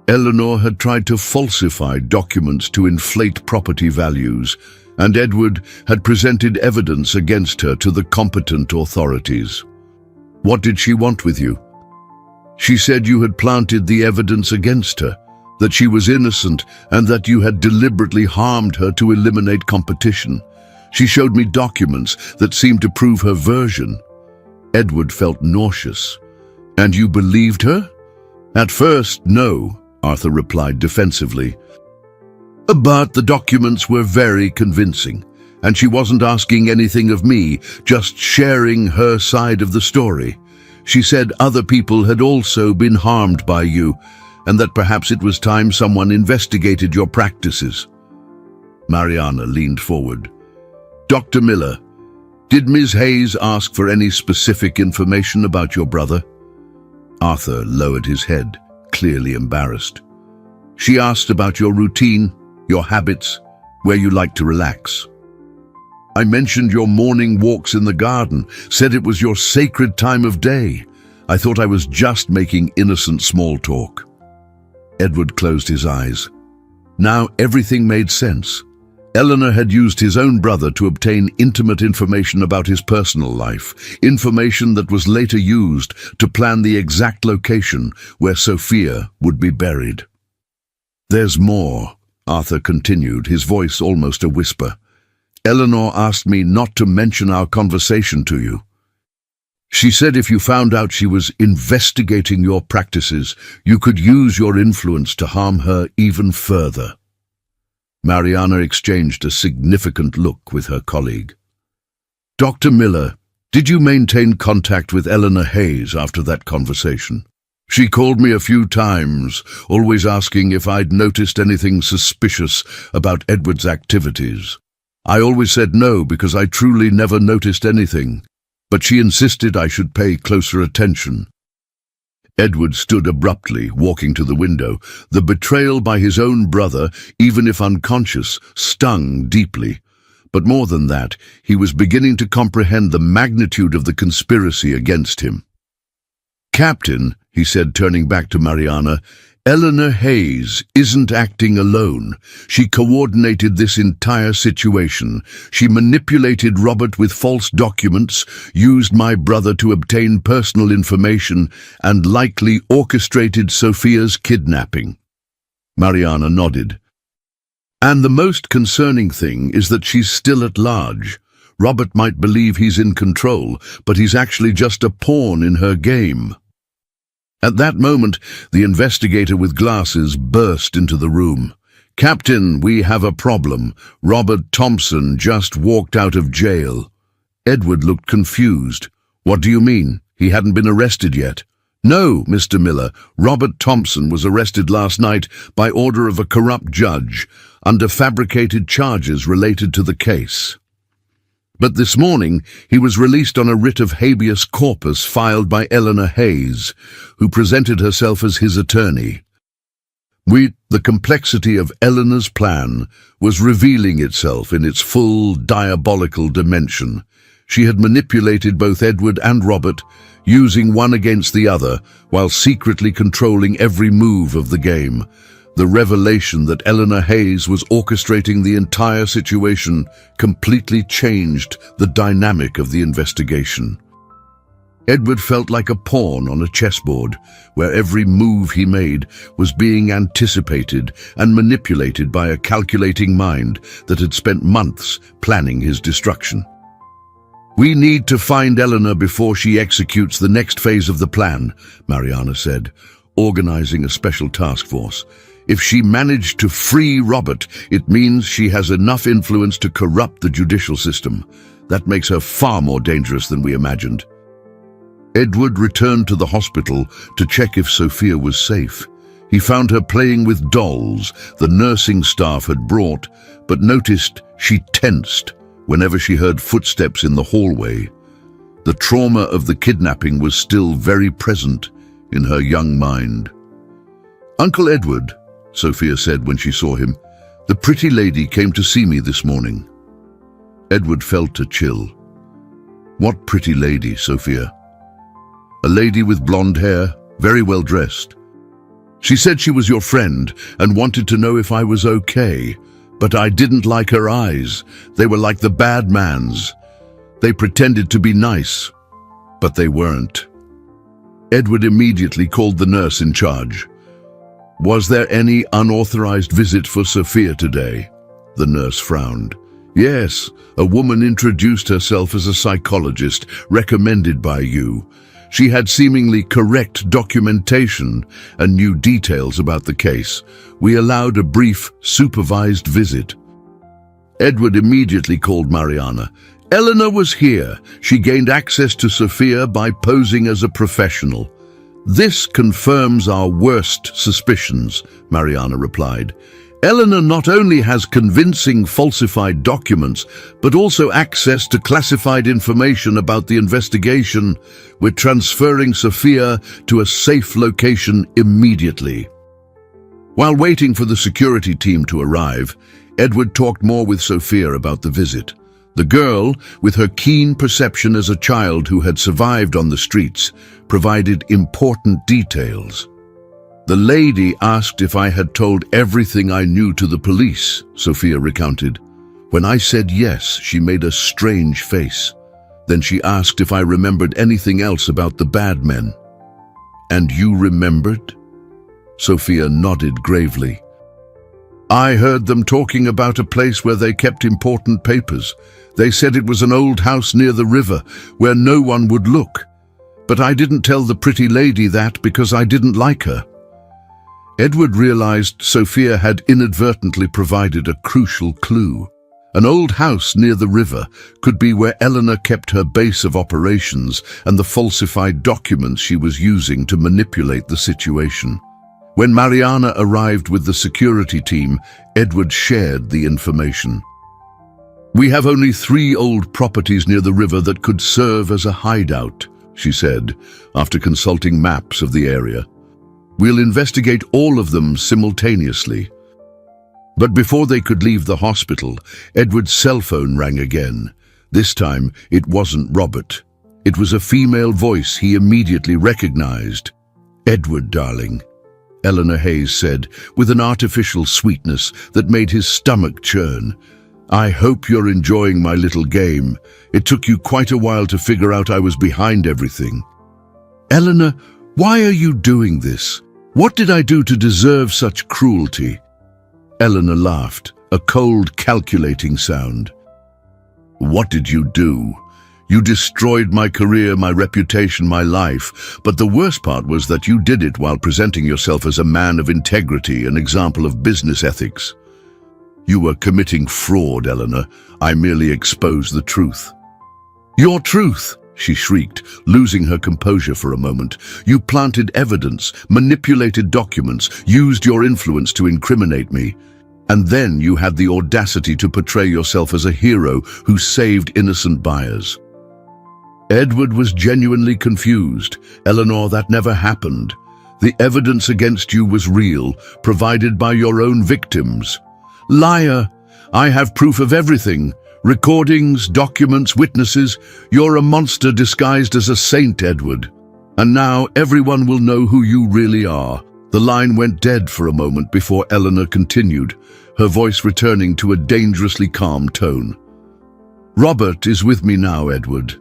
Eleanor had tried to falsify documents to inflate property values, and Edward had presented evidence against her to the competent authorities. What did she want with you? She said you had planted the evidence against her, that she was innocent and that you had deliberately harmed her to eliminate competition. She showed me documents that seemed to prove her version. Edward felt nauseous. And you believed her? At first, no, Arthur replied defensively. But the documents were very convincing, and she wasn't asking anything of me, just sharing her side of the story. She said other people had also been harmed by you, and that perhaps it was time someone investigated your practices. Mariana leaned forward. Dr. Miller, did Ms. Hayes ask for any specific information about your brother? Arthur lowered his head, clearly embarrassed. She asked about your routine, your habits, where you like to relax. I mentioned your morning walks in the garden, said it was your sacred time of day. I thought I was just making innocent small talk. Edward closed his eyes. Now everything made sense. Eleanor had used his own brother to obtain intimate information about his personal life, information that was later used to plan the exact location where Sophia would be buried. There's more, Arthur continued, his voice almost a whisper. Eleanor asked me not to mention our conversation to you. She said if you found out she was investigating your practices, you could use your influence to harm her even further. Mariana exchanged a significant look with her colleague. Dr. Miller, did you maintain contact with Eleanor Hayes after that conversation? She called me a few times, always asking if I'd noticed anything suspicious about Edward's activities. I always said no because I truly never noticed anything, but she insisted I should pay closer attention. Edward stood abruptly, walking to the window. The betrayal by his own brother, even if unconscious, stung deeply. But more than that, he was beginning to comprehend the magnitude of the conspiracy against him. Captain, he said, turning back to Mariana, Eleanor Hayes isn't acting alone. She coordinated this entire situation. She manipulated Robert with false documents, used my brother to obtain personal information, and likely orchestrated Sophia's kidnapping. Mariana nodded. And the most concerning thing is that she's still at large. Robert might believe he's in control, but he's actually just a pawn in her game. At that moment, the investigator with glasses burst into the room. Captain, we have a problem. Robert Thompson just walked out of jail. Edward looked confused. What do you mean? He hadn't been arrested yet. No, Mr. Miller. Robert Thompson was arrested last night by order of a corrupt judge under fabricated charges related to the case. But this morning, he was released on a writ of habeas corpus filed by Eleanor Hayes, who presented herself as his attorney. The complexity of Eleanor's plan was revealing itself in its full diabolical dimension. She had manipulated both Edward and Robert, using one against the other, while secretly controlling every move of the game. The revelation that Eleanor Hayes was orchestrating the entire situation completely changed the dynamic of the investigation. Edward felt like a pawn on a chessboard, where every move he made was being anticipated and manipulated by a calculating mind that had spent months planning his destruction. "We need to find Eleanor before she executes the next phase of the plan," Mariana said, organizing a special task force. "If she managed to free Robert, it means she has enough influence to corrupt the judicial system. That makes her far more dangerous than we imagined." Edward returned to the hospital to check if Sophia was safe. He found her playing with dolls the nursing staff had brought, but noticed she tensed whenever she heard footsteps in the hallway. The trauma of the kidnapping was still very present in her young mind. "Uncle Edward," Sophia said when she saw him, "the pretty lady came to see me this morning." Edward felt a chill. "What pretty lady, Sophia?" "A lady with blonde hair, very well dressed. She said she was your friend and wanted to know if I was okay, but I didn't like her eyes. They were like the bad man's. They pretended to be nice, but they weren't." Edward immediately called the nurse in charge. "Was there any unauthorized visit for Sophia today?" The nurse frowned. "Yes, a woman introduced herself as a psychologist recommended by you. She had seemingly correct documentation and knew details about the case. We allowed a brief, supervised visit." Edward immediately called Mariana. "Eleanor was here. She gained access to Sophia by posing as a professional." "This confirms our worst suspicions," Mariana replied. "Eleanor not only has convincing falsified documents, but also access to classified information about the investigation. We're transferring Sophia to a safe location immediately." While waiting for the security team to arrive, Edward talked more with Sophia about the visit. The girl, with her keen perception as a child who had survived on the streets, provided important details. "The lady asked if I had told everything I knew to the police," Sophia recounted. "When I said yes, she made a strange face. Then she asked if I remembered anything else about the bad men." "And you remembered?" Sophia nodded gravely. "I heard them talking about a place where they kept important papers. They said it was an old house near the river, where no one would look. But I didn't tell the pretty lady that because I didn't like her." Edward realized Sophia had inadvertently provided a crucial clue. An old house near the river could be where Eleanor kept her base of operations and the falsified documents she was using to manipulate the situation. When Mariana arrived with the security team, Edward shared the information. "We have only 3 old properties near the river that could serve as a hideout," she said, after consulting maps of the area. "We'll investigate all of them simultaneously." But before they could leave the hospital, Edward's cell phone rang again. This time, it wasn't Robert. It was a female voice he immediately recognized. "Edward, darling," Eleanor Hayes said, with an artificial sweetness that made his stomach churn. "I hope you're enjoying my little game. It took you quite a while to figure out I was behind everything." "Eleanor, why are you doing this? What did I do to deserve such cruelty?" Eleanor laughed, a cold, calculating sound. "What did you do? You destroyed my career, my reputation, my life. But the worst part was that you did it while presenting yourself as a man of integrity, an example of business ethics. You were committing fraud, Eleanor. I merely exposed the truth." "Your truth!" she shrieked, losing her composure for a moment. "You planted evidence, manipulated documents, used your influence to incriminate me. And then you had the audacity to portray yourself as a hero who saved innocent buyers." Edward was genuinely confused. "Eleanor, that never happened. The evidence against you was real, provided by your own victims." "Liar! I have proof of everything," Recordings, documents, witnesses. You're a monster disguised as a saint, Edward. And now everyone will know who you really are." The line went dead for a moment before Eleanor continued, her voice returning to a dangerously calm tone. "Robert is with me now, Edward.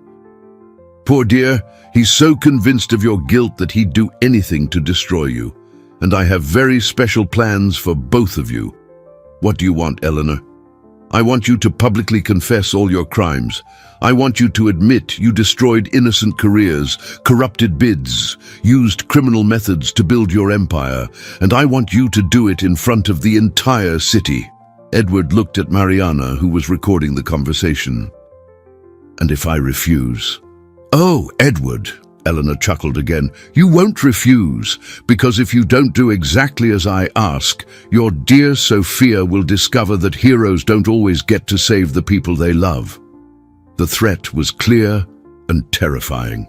Poor dear, he's so convinced of your guilt that he'd do anything to destroy you. And I have very special plans for both of you." "What do you want, Eleanor?" "I want you to publicly confess all your crimes. I want you to admit you destroyed innocent careers, corrupted bids, used criminal methods to build your empire, and I want you to do it in front of the entire city." Edward looked at Mariana, who was recording the conversation. "And if I refuse?" "Oh, Edward," Eleanor chuckled again, "you won't refuse, because if you don't do exactly as I ask, your dear Sophia will discover that heroes don't always get to save the people they love." The threat was clear and terrifying.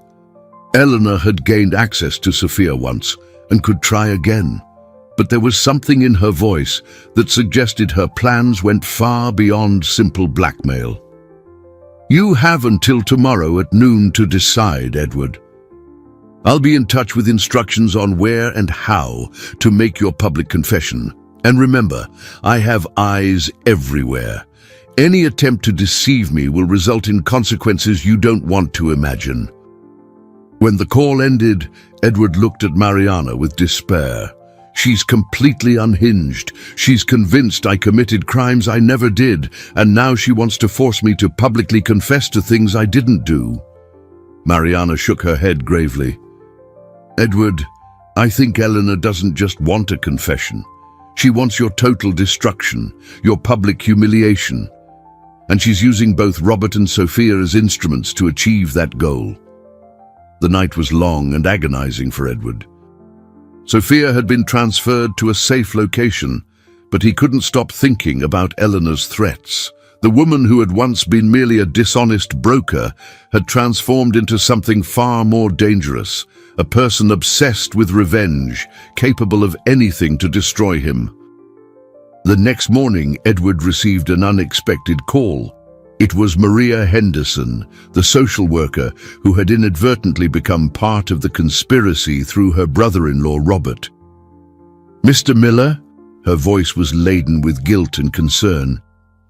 Eleanor had gained access to Sophia once and could try again, but there was something in her voice that suggested her plans went far beyond simple blackmail. "You have until tomorrow at noon to decide, Edward. I'll be in touch with instructions on where and how to make your public confession. And remember, I have eyes everywhere. Any attempt to deceive me will result in consequences you don't want to imagine." When the call ended, Edward looked at Mariana with despair. "She's completely unhinged. She's convinced I committed crimes I never did, and now she wants to force me to publicly confess to things I didn't do." Mariana shook her head gravely. "Edward, I think Eleanor doesn't just want a confession. She wants your total destruction, your public humiliation. And she's using both Robert and Sophia as instruments to achieve that goal." The night was long and agonizing for Edward. Sophia had been transferred to a safe location, but he couldn't stop thinking about Eleanor's threats. The woman who had once been merely a dishonest broker had transformed into something far more dangerous, a person obsessed with revenge, capable of anything to destroy him. The next morning, Edward received an unexpected call. It was Maria Henderson, the social worker who had inadvertently become part of the conspiracy through her brother-in-law Robert. "Mr. Miller?" Her voice was laden with guilt and concern.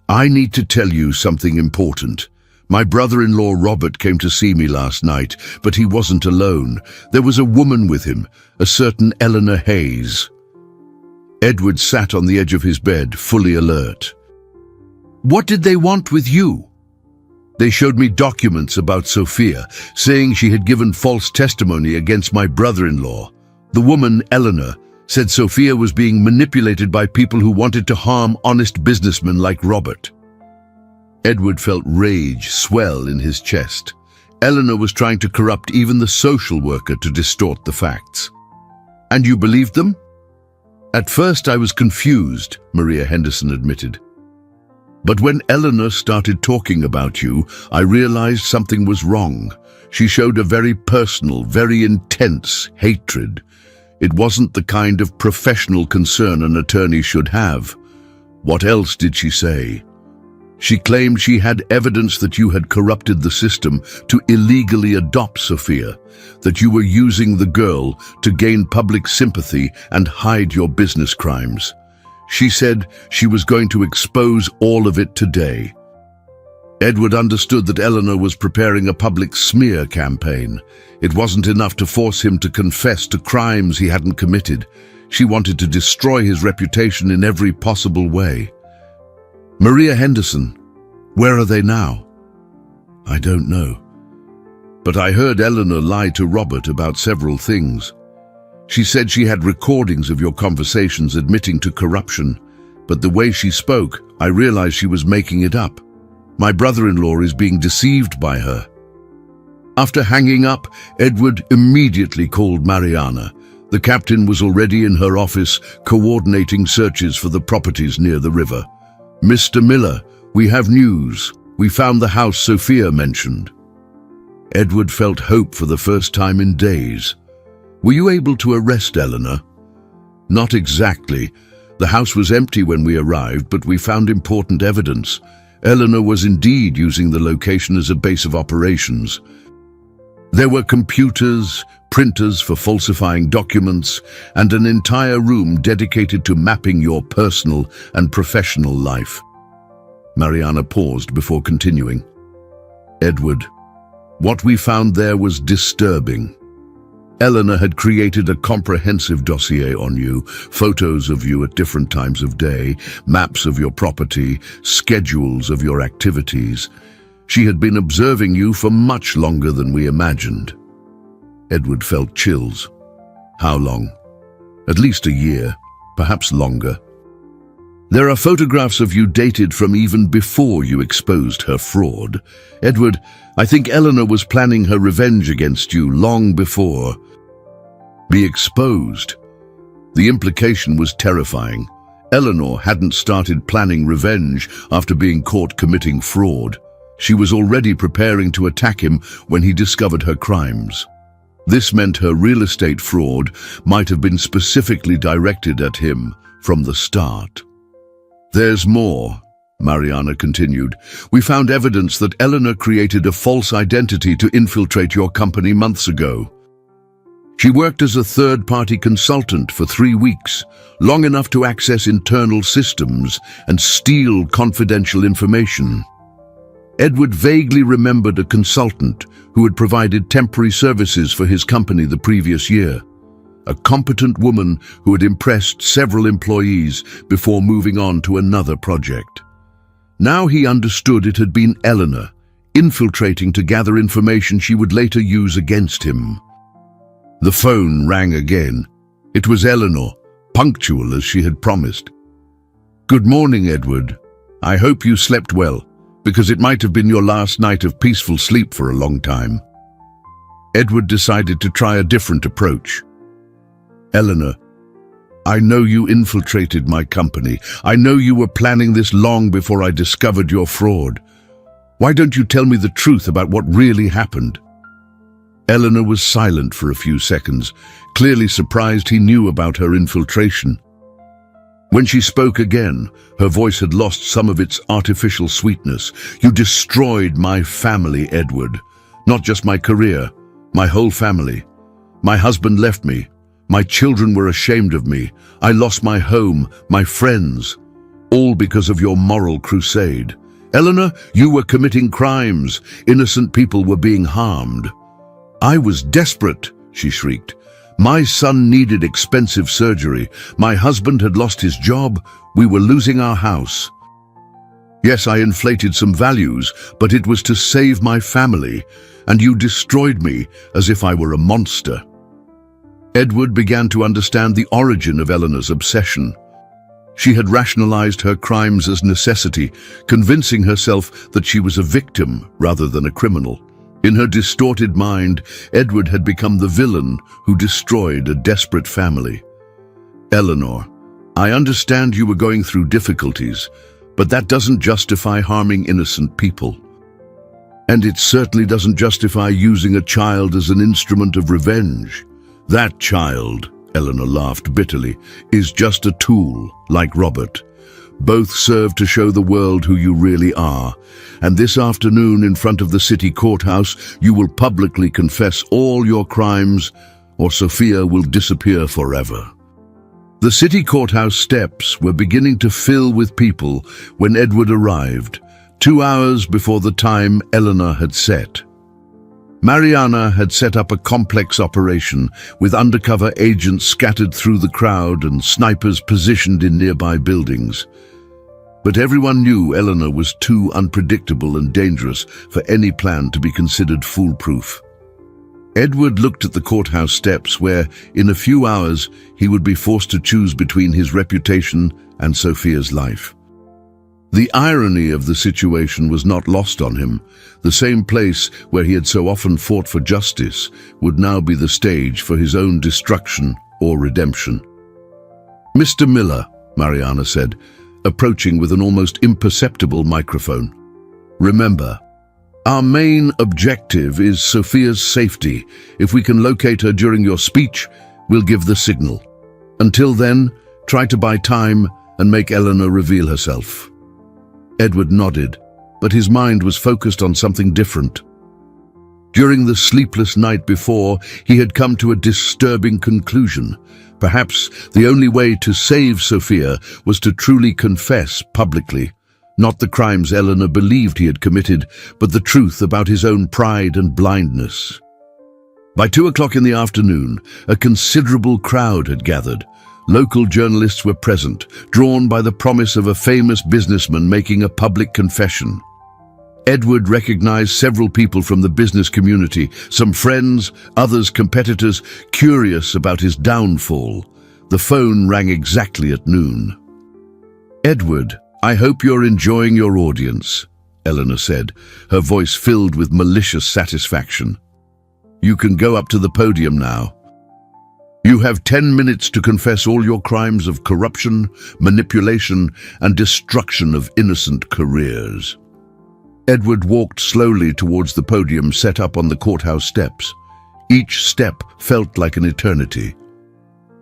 "I need to tell you something important. My brother-in-law Robert came to see me last night, but he wasn't alone. There was a woman with him, a certain Eleanor Hayes." Edward sat on the edge of his bed, fully alert. "What did they want with you?" "They showed me documents about Sophia, saying she had given false testimony against my brother-in-law. The woman, Eleanor, said Sophia was being manipulated by people who wanted to harm honest businessmen like Robert." Edward felt rage swell in his chest. Eleanor was trying to corrupt even the social worker to distort the facts. "And you believed them?" "At first I was confused," Maria Henderson admitted. "But when Eleanor started talking about you, I realized something was wrong. She showed a very personal, very intense hatred. It wasn't the kind of professional concern an attorney should have." "What else did she say?" "She claimed she had evidence that you had corrupted the system to illegally adopt Sophia, that you were using the girl to gain public sympathy and hide your business crimes. She said she was going to expose all of it today." Edward understood that Eleanor was preparing a public smear campaign. It wasn't enough to force him to confess to crimes he hadn't committed. She wanted to destroy his reputation in every possible way. "Maria Henderson, where are they now?" "I don't know. But I heard Eleanor lie to Robert about several things. She said she had recordings of your conversations admitting to corruption, but the way she spoke, I realized she was making it up. My brother-in-law is being deceived by her." After hanging up, Edward immediately called Mariana. The captain was already in her office, coordinating searches for the properties near the river. "Mr. Miller, we have news. We found the house Sophia mentioned." Edward felt hope for the first time in days. "Were you able to arrest Eleanor?" "Not exactly. The house was empty when we arrived, but we found important evidence. Eleanor was indeed using the location as a base of operations. There were computers, printers for falsifying documents, and an entire room dedicated to mapping your personal and professional life. Mariana paused before continuing. Edward, what we found there was disturbing. Eleanor had created a comprehensive dossier on you, photos of you at different times of day, maps of your property, schedules of your activities. She had been observing you for much longer than we imagined. Edward felt chills. How long? At least a year, perhaps longer. There are photographs of you dated from even before you exposed her fraud. Edward, I think Eleanor was planning her revenge against you long before. Be exposed. The implication was terrifying. Eleanor hadn't started planning revenge after being caught committing fraud. She was already preparing to attack him when he discovered her crimes. This meant her real estate fraud might have been specifically directed at him from the start. There's more, Mariana continued. We found evidence that Eleanor created a false identity to infiltrate your company months ago. She worked as a third-party consultant for 3 weeks, long enough to access internal systems and steal confidential information. Edward vaguely remembered a consultant who had provided temporary services for his company the previous year. A competent woman who had impressed several employees before moving on to another project. Now he understood it had been Eleanor, infiltrating to gather information she would later use against him. The phone rang again. It was Eleanor, punctual as she had promised. Good morning, Edward. I hope you slept well, because it might have been your last night of peaceful sleep for a long time. Edward decided to try a different approach. Eleanor, I know you infiltrated my company. I know you were planning this long before I discovered your fraud. Why don't you tell me the truth about what really happened? Eleanor was silent for a few seconds, clearly surprised he knew about her infiltration. When she spoke again, her voice had lost some of its artificial sweetness. You destroyed my family, Edward. Not just my career, my whole family. My husband left me. My children were ashamed of me. I lost my home, my friends, all because of your moral crusade. Eleanor, you were committing crimes. Innocent people were being harmed. I was desperate, she shrieked. My son needed expensive surgery. My husband had lost his job. We were losing our house. Yes, I inflated some values, but it was to save my family, and you destroyed me as if I were a monster. Edward began to understand the origin of Eleanor's obsession. She had rationalized her crimes as necessity, convincing herself that she was a victim rather than a criminal. In her distorted mind, Edward had become the villain who destroyed a desperate family. Eleanor, I understand you were going through difficulties, but that doesn't justify harming innocent people. And it certainly doesn't justify using a child as an instrument of revenge. That child, Eleanor laughed bitterly, is just a tool, like Robert. Both serve to show the world who you really are. And this afternoon in front of the city courthouse, you will publicly confess all your crimes, or Sophia will disappear forever. The city courthouse steps were beginning to fill with people when Edward arrived, 2 hours before the time Eleanor had set. Mariana had set up a complex operation with undercover agents scattered through the crowd and snipers positioned in nearby buildings. But everyone knew Eleanor was too unpredictable and dangerous for any plan to be considered foolproof. Edward looked at the courthouse steps where, in a few hours, he would be forced to choose between his reputation and Sophia's life. The irony of the situation was not lost on him. The same place where he had so often fought for justice would now be the stage for his own destruction or redemption. Mr. Miller, Mariana said, approaching with an almost imperceptible microphone. Remember, our main objective is Sophia's safety. If we can locate her during your speech, we'll give the signal. Until then, try to buy time and make Eleanor reveal herself. Edward nodded, but his mind was focused on something different. During the sleepless night before, he had come to a disturbing conclusion. Perhaps the only way to save Sophia was to truly confess publicly. Not the crimes Eleanor believed he had committed, but the truth about his own pride and blindness. By 2 o'clock in the afternoon, a considerable crowd had gathered. Local journalists were present, drawn by the promise of a famous businessman making a public confession. Edward recognized several people from the business community, some friends, others competitors, curious about his downfall. The phone rang exactly at noon. "Edward, I hope you're enjoying your audience," Eleanor said, her voice filled with malicious satisfaction. "You can go up to the podium now. You have 10 minutes to confess all your crimes of corruption, manipulation, and destruction of innocent careers." Edward walked slowly towards the podium set up on the courthouse steps. Each step felt like an eternity.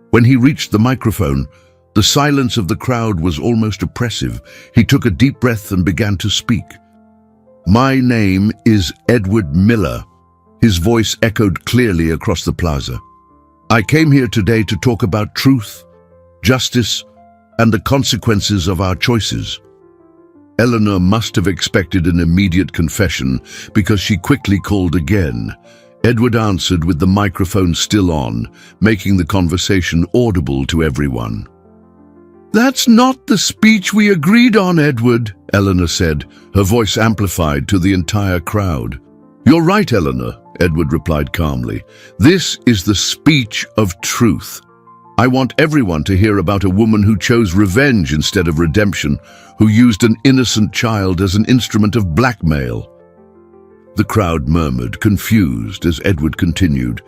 When he reached the microphone, the silence of the crowd was almost oppressive. He took a deep breath and began to speak. "My name is Edward Miller." His voice echoed clearly across the plaza. "I came here today to talk about truth, justice, and the consequences of our choices." Eleanor must have expected an immediate confession because she quickly called again. Edward answered with the microphone still on, making the conversation audible to everyone. "That's not the speech we agreed on, Edward," Eleanor said, her voice amplified to the entire crowd. "You're right, Eleanor," Edward replied calmly. "This is the speech of truth. I want everyone to hear about a woman who chose revenge instead of redemption, who used an innocent child as an instrument of blackmail." The crowd murmured, confused, as Edward continued.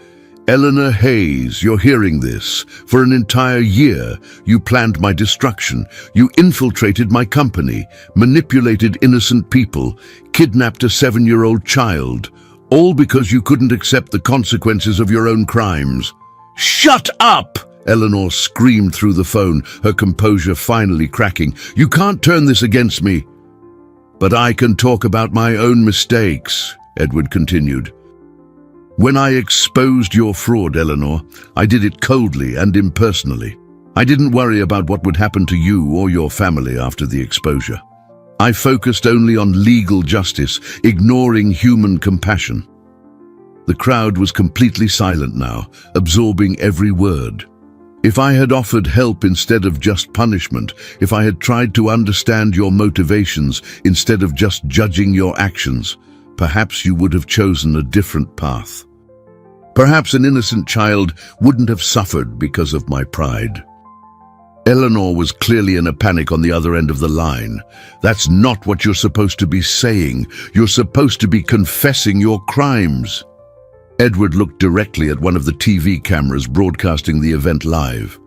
"Eleanor Hayes, you're hearing this. For an entire year, you planned my destruction. You infiltrated my company, manipulated innocent people, kidnapped a 7-year-old child, all because you couldn't accept the consequences of your own crimes." "Shut up!" Eleanor screamed through the phone, her composure finally cracking. "You can't turn this against me." "But I can talk about my own mistakes," Edward continued. "When I exposed your fraud, Eleanor, I did it coldly and impersonally. I didn't worry about what would happen to you or your family after the exposure. I focused only on legal justice, ignoring human compassion." The crowd was completely silent now, absorbing every word. "If I had offered help instead of just punishment, if I had tried to understand your motivations instead of just judging your actions, perhaps you would have chosen a different path. Perhaps an innocent child wouldn't have suffered because of my pride." Eleanor was clearly in a panic on the other end of the line. "That's not what you're supposed to be saying. You're supposed to be confessing your crimes." Edward looked directly at one of the TV cameras broadcasting the event live.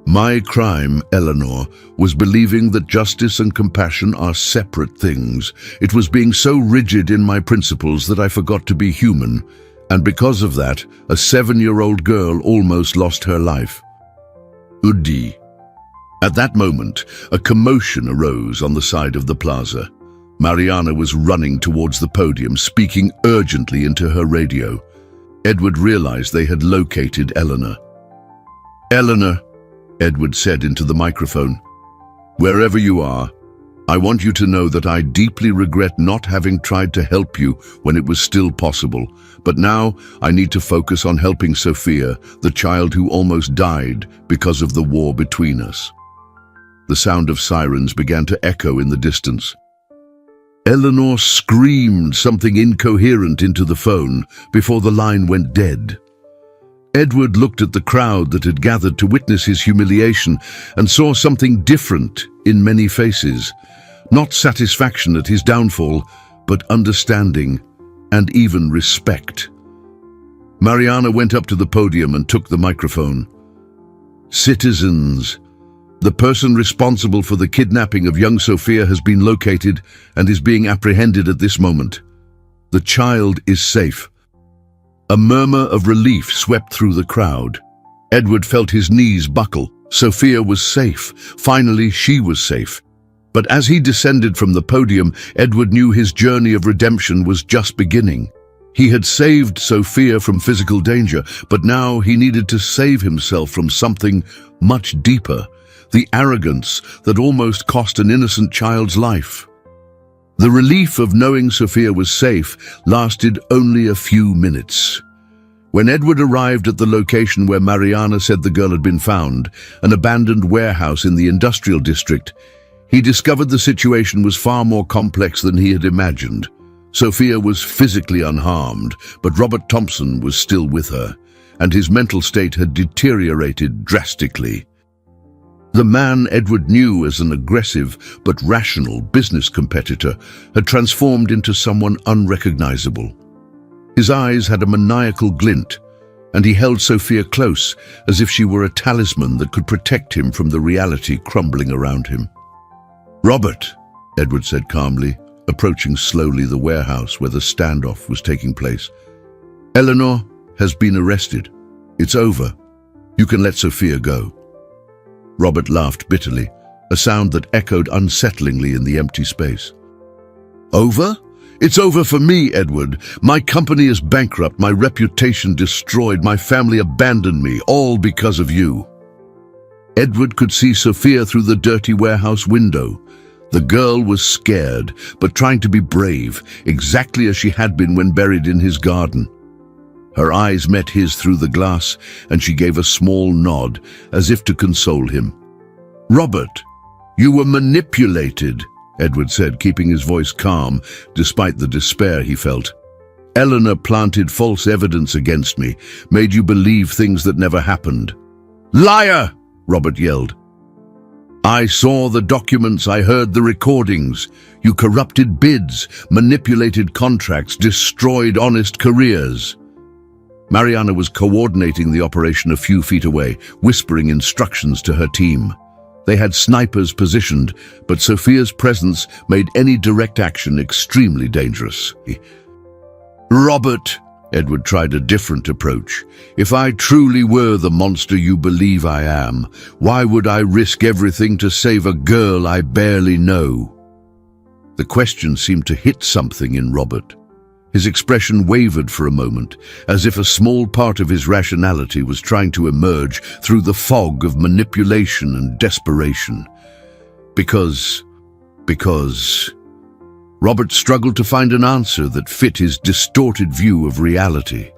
"My crime, Eleanor, was believing that justice and compassion are separate things. It was being so rigid in my principles that I forgot to be human. And because of that, a 7-year-old girl almost lost her life." Udi. At that moment, a commotion arose on the side of the plaza. Mariana was running towards the podium, speaking urgently into her radio. Edward realized they had located Eleanor. "Eleanor," Edward said into the microphone, "wherever you are, I want you to know that I deeply regret not having tried to help you when it was still possible. But now I need to focus on helping Sophia, the child who almost died because of the war between us." The sound of sirens began to echo in the distance. Eleanor screamed something incoherent into the phone before the line went dead. Edward looked at the crowd that had gathered to witness his humiliation and saw something different in many faces. Not satisfaction at his downfall, but understanding and even respect. Mariana went up to the podium and took the microphone. "Citizens, the person responsible for the kidnapping of young Sophia has been located and is being apprehended at this moment. The child is safe." A murmur of relief swept through the crowd. Edward felt his knees buckle. Sophia was safe. Finally, she was safe. But as he descended from the podium, Edward knew his journey of redemption was just beginning. He had saved Sophia from physical danger, but now he needed to save himself from something much deeper, the arrogance that almost cost an innocent child's life. The relief of knowing Sophia was safe lasted only a few minutes. When Edward arrived at the location where Mariana said the girl had been found, an abandoned warehouse in the industrial district, he discovered the situation was far more complex than he had imagined. Sophia was physically unharmed, but Robert Thompson was still with her, and his mental state had deteriorated drastically. The man Edward knew as an aggressive but rational business competitor had transformed into someone unrecognizable. His eyes had a maniacal glint, and he held Sophia close as if she were a talisman that could protect him from the reality crumbling around him. "Robert," Edward said calmly, approaching slowly the warehouse where the standoff was taking place. "Eleanor has been arrested. It's over. You can let Sophia go." Robert laughed bitterly, a sound that echoed unsettlingly in the empty space. "Over? It's over for me, Edward. My company is bankrupt, my reputation destroyed, my family abandoned me, all because of you." Edward could see Sophia through the dirty warehouse window. The girl was scared, but trying to be brave, exactly as she had been when buried in his garden. Her eyes met his through the glass, and she gave a small nod, as if to console him. "Robert, you were manipulated," Edward said, keeping his voice calm, despite the despair he felt. "Eleanor planted false evidence against me, made you believe things that never happened." "Liar!" Robert yelled. "I saw the documents, I heard the recordings. You corrupted bids, manipulated contracts, destroyed honest careers." Mariana was coordinating the operation a few feet away, whispering instructions to her team. They had snipers positioned, but Sophia's presence made any direct action extremely dangerous. "Robert," Edward tried a different approach. "If I truly were the monster you believe I am, why would I risk everything to save a girl I barely know?" The question seemed to hit something in Robert. His expression wavered for a moment, as if a small part of his rationality was trying to emerge through the fog of manipulation and desperation. Because... Robert struggled to find an answer that fit his distorted view of reality.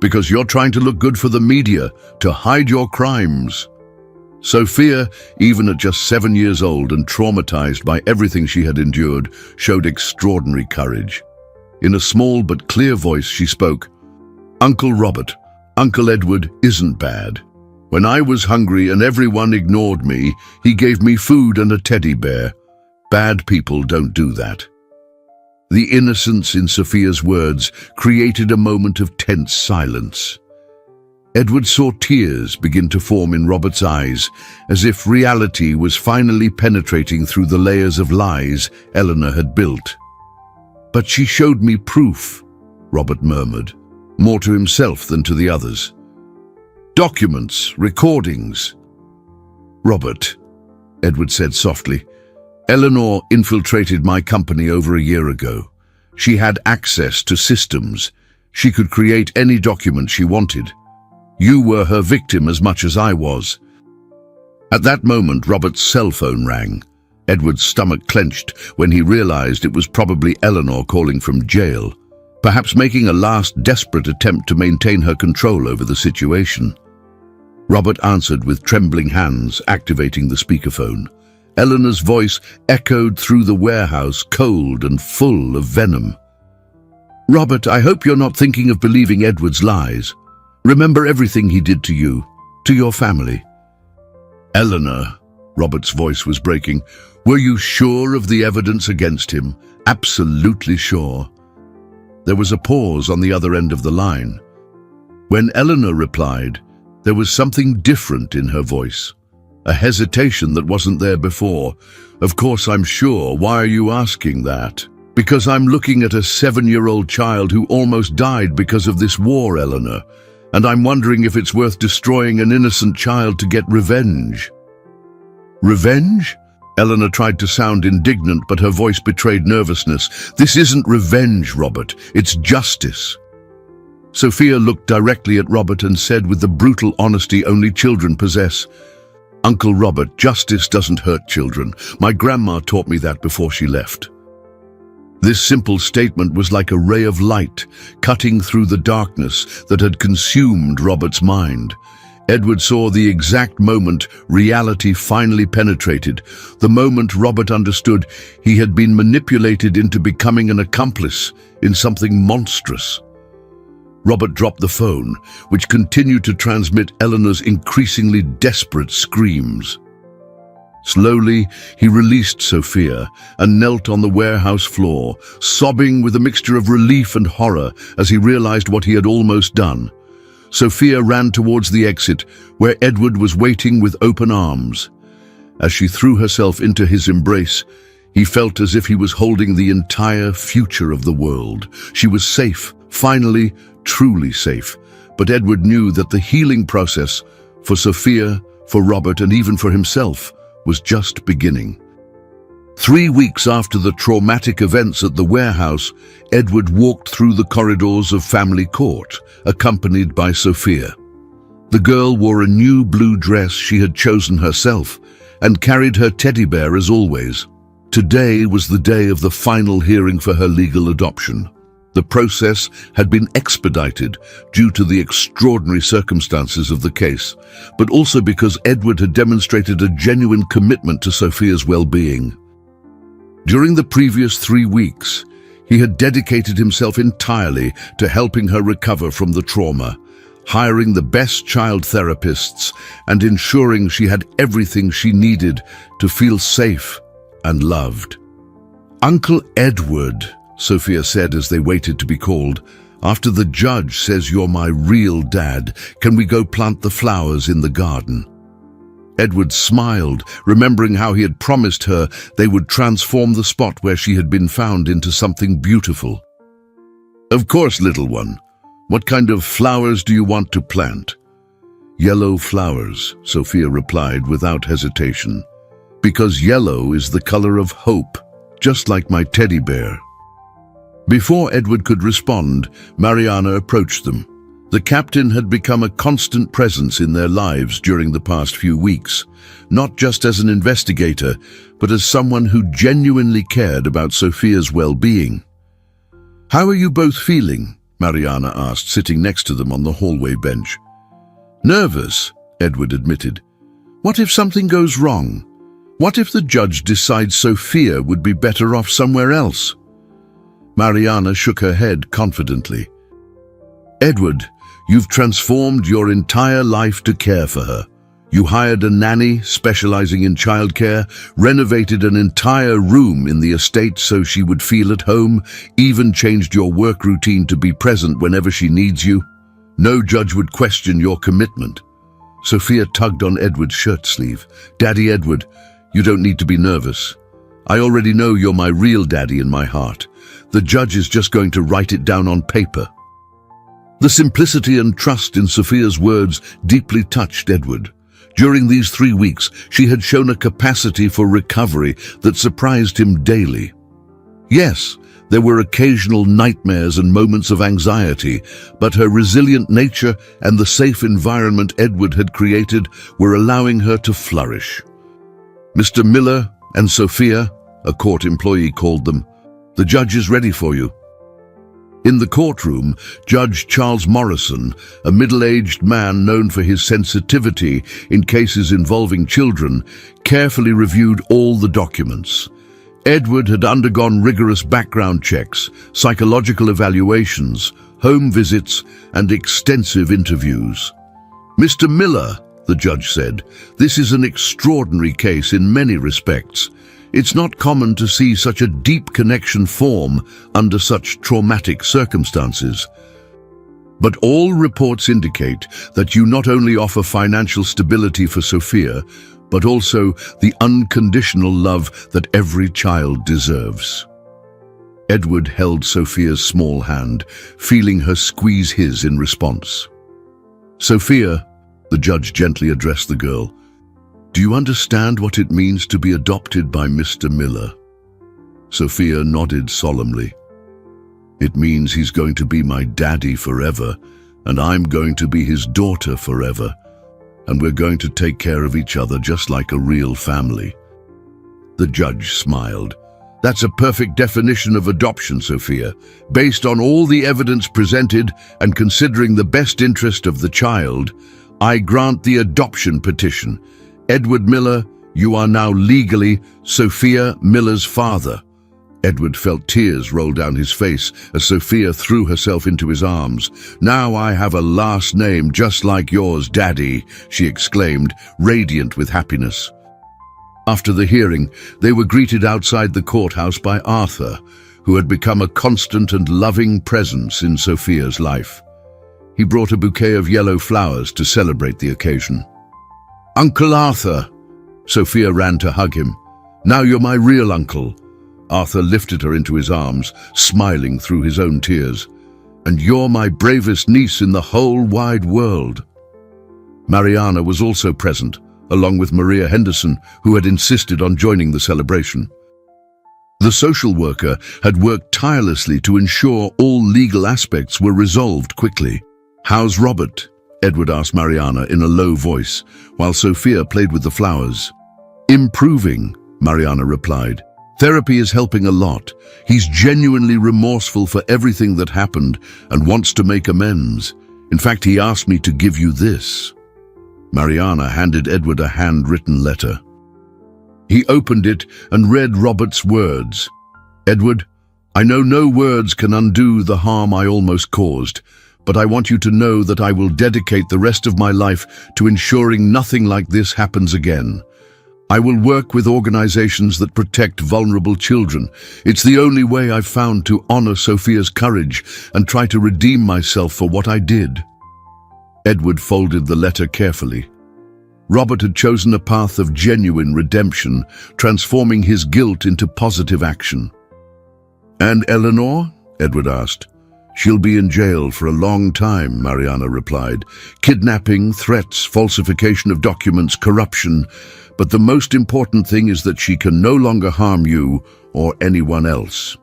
"Because you're trying to look good for the media, to hide your crimes." Sophia, even at just 7 years old and traumatized by everything she had endured, showed extraordinary courage. In a small but clear voice she spoke, "Uncle Robert, Uncle Edward isn't bad. When I was hungry and everyone ignored me, he gave me food and a teddy bear. Bad people don't do that." The innocence in Sophia's words created a moment of tense silence. Edward saw tears begin to form in Robert's eyes, as if reality was finally penetrating through the layers of lies Eleanor had built. "But she showed me proof," Robert murmured, more to himself than to the others. "Documents, recordings." "Robert," Edward said softly, "Eleanor infiltrated my company over a year ago. She had access to systems. She could create any document she wanted. You were her victim as much as I was." At that moment, Robert's cell phone rang. Edward's stomach clenched when he realized it was probably Eleanor calling from jail, perhaps making a last desperate attempt to maintain her control over the situation. Robert answered with trembling hands, activating the speakerphone. Eleanor's voice echoed through the warehouse, cold and full of venom. "Robert, I hope you're not thinking of believing Edward's lies. Remember everything he did to you, to your family." "Eleanor," Robert's voice was breaking, "were you sure of the evidence against him? Absolutely sure?" There was a pause on the other end of the line. When Eleanor replied, there was something different in her voice. A hesitation that wasn't there before. "Of course I'm sure. Why are you asking that?" "Because I'm looking at a 7-year-old child who almost died because of this war, Eleanor, and I'm wondering if it's worth destroying an innocent child to get revenge." "Revenge?" Eleanor tried to sound indignant, but her voice betrayed nervousness. "This isn't revenge, Robert. It's justice." Sophia looked directly at Robert and said with the brutal honesty only children possess, "Uncle Robert, justice doesn't hurt children. My grandma taught me that before she left." This simple statement was like a ray of light, cutting through the darkness that had consumed Robert's mind. Edward saw the exact moment reality finally penetrated, the moment Robert understood he had been manipulated into becoming an accomplice in something monstrous. Robert dropped the phone, which continued to transmit Eleanor's increasingly desperate screams. Slowly, he released Sophia and knelt on the warehouse floor, sobbing with a mixture of relief and horror as he realized what he had almost done. Sophia ran towards the exit, where Edward was waiting with open arms. As she threw herself into his embrace, he felt as if he was holding the entire future of the world. She was safe, finally, truly safe. But Edward knew that the healing process for Sophia, for Robert, and even for himself was just beginning. 3 weeks after the traumatic events at the warehouse, Edward walked through the corridors of family court, accompanied by Sophia. The girl wore a new blue dress she had chosen herself and carried her teddy bear as always. Today was the day of the final hearing for her legal adoption. The process had been expedited due to the extraordinary circumstances of the case, but also because Edward had demonstrated a genuine commitment to Sophia's well-being. During the previous 3 weeks, he had dedicated himself entirely to helping her recover from the trauma, hiring the best child therapists and ensuring she had everything she needed to feel safe and loved. "Uncle Edward," Sophia said as they waited to be called, "after the judge says you're my real dad, can we go plant the flowers in the garden?" Edward smiled, remembering how he had promised her they would transform the spot where she had been found into something beautiful. "Of course, little one. What kind of flowers do you want to plant?" "Yellow flowers," Sophia replied without hesitation. "Because yellow is the color of hope, just like my teddy bear." Before Edward could respond, Mariana approached them. The captain had become a constant presence in their lives during the past few weeks, not just as an investigator, but as someone who genuinely cared about Sophia's well-being. "How are you both feeling?" Mariana asked, sitting next to them on the hallway bench. "Nervous," Edward admitted. "What if something goes wrong? What if the judge decides Sophia would be better off somewhere else?" Mariana shook her head confidently. "Edward, you've transformed your entire life to care for her. You hired a nanny specializing in childcare, renovated an entire room in the estate so she would feel at home, even changed your work routine to be present whenever she needs you. No judge would question your commitment." Sophia tugged on Edward's shirt sleeve. "Daddy Edward, you don't need to be nervous. I already know you're my real daddy in my heart. The judge is just going to write it down on paper." The simplicity and trust in Sophia's words deeply touched Edward. During these 3 weeks, she had shown a capacity for recovery that surprised him daily. Yes, there were occasional nightmares and moments of anxiety, but her resilient nature and the safe environment Edward had created were allowing her to flourish. "Mr. Miller and Sophia," a court employee called them, "the judge is ready for you." In the courtroom, Judge Charles Morrison, a middle-aged man known for his sensitivity in cases involving children, carefully reviewed all the documents. Edward had undergone rigorous background checks, psychological evaluations, home visits, and extensive interviews. "Mr. Miller," the judge said, "this is an extraordinary case in many respects. It's not common to see such a deep connection form under such traumatic circumstances. But all reports indicate that you not only offer financial stability for Sophia, but also the unconditional love that every child deserves." Edward held Sophia's small hand, feeling her squeeze his in response. "Sophia," the judge gently addressed the girl, Do you understand what it means to be adopted by Mr. Miller? Sophia nodded solemnly. It means he's going to be my daddy forever, and I'm going to be his daughter forever, and we're going to take care of each other just like a real family. The judge smiled. That's a perfect definition of adoption, Sophia. Based on all the evidence presented and considering the best interest of the child, I grant the adoption petition. Edward Miller, you are now legally Sophia Miller's father. Edward felt tears roll down his face as Sophia threw herself into his arms. Now I have a last name just like yours, Daddy, she exclaimed, radiant with happiness. After the hearing, they were greeted outside the courthouse by Arthur, who had become a constant and loving presence in Sophia's life. He brought a bouquet of yellow flowers to celebrate the occasion. Uncle Arthur! Sophia ran to hug him. Now you're my real uncle. Arthur lifted her into his arms, smiling through his own tears. And you're my bravest niece in the whole wide world. Mariana was also present, along with Maria Henderson, who had insisted on joining the celebration. The social worker had worked tirelessly to ensure all legal aspects were resolved quickly. How's Robert? Edward asked Mariana in a low voice, while Sophia played with the flowers. Improving, Mariana replied. Therapy is helping a lot. He's genuinely remorseful for everything that happened and wants to make amends. In fact, he asked me to give you this. Mariana handed Edward a handwritten letter. He opened it and read Robert's words. Edward, I know no words can undo the harm I almost caused, but I want you to know that I will dedicate the rest of my life to ensuring nothing like this happens again. I will work with organizations that protect vulnerable children. It's the only way I've found to honor Sophia's courage and try to redeem myself for what I did. Edward folded the letter carefully. Robert had chosen a path of genuine redemption, transforming his guilt into positive action. And Eleanor? Edward asked. She'll be in jail for a long time, Mariana replied. Kidnapping, threats, falsification of documents, corruption. But the most important thing is that she can no longer harm you or anyone else.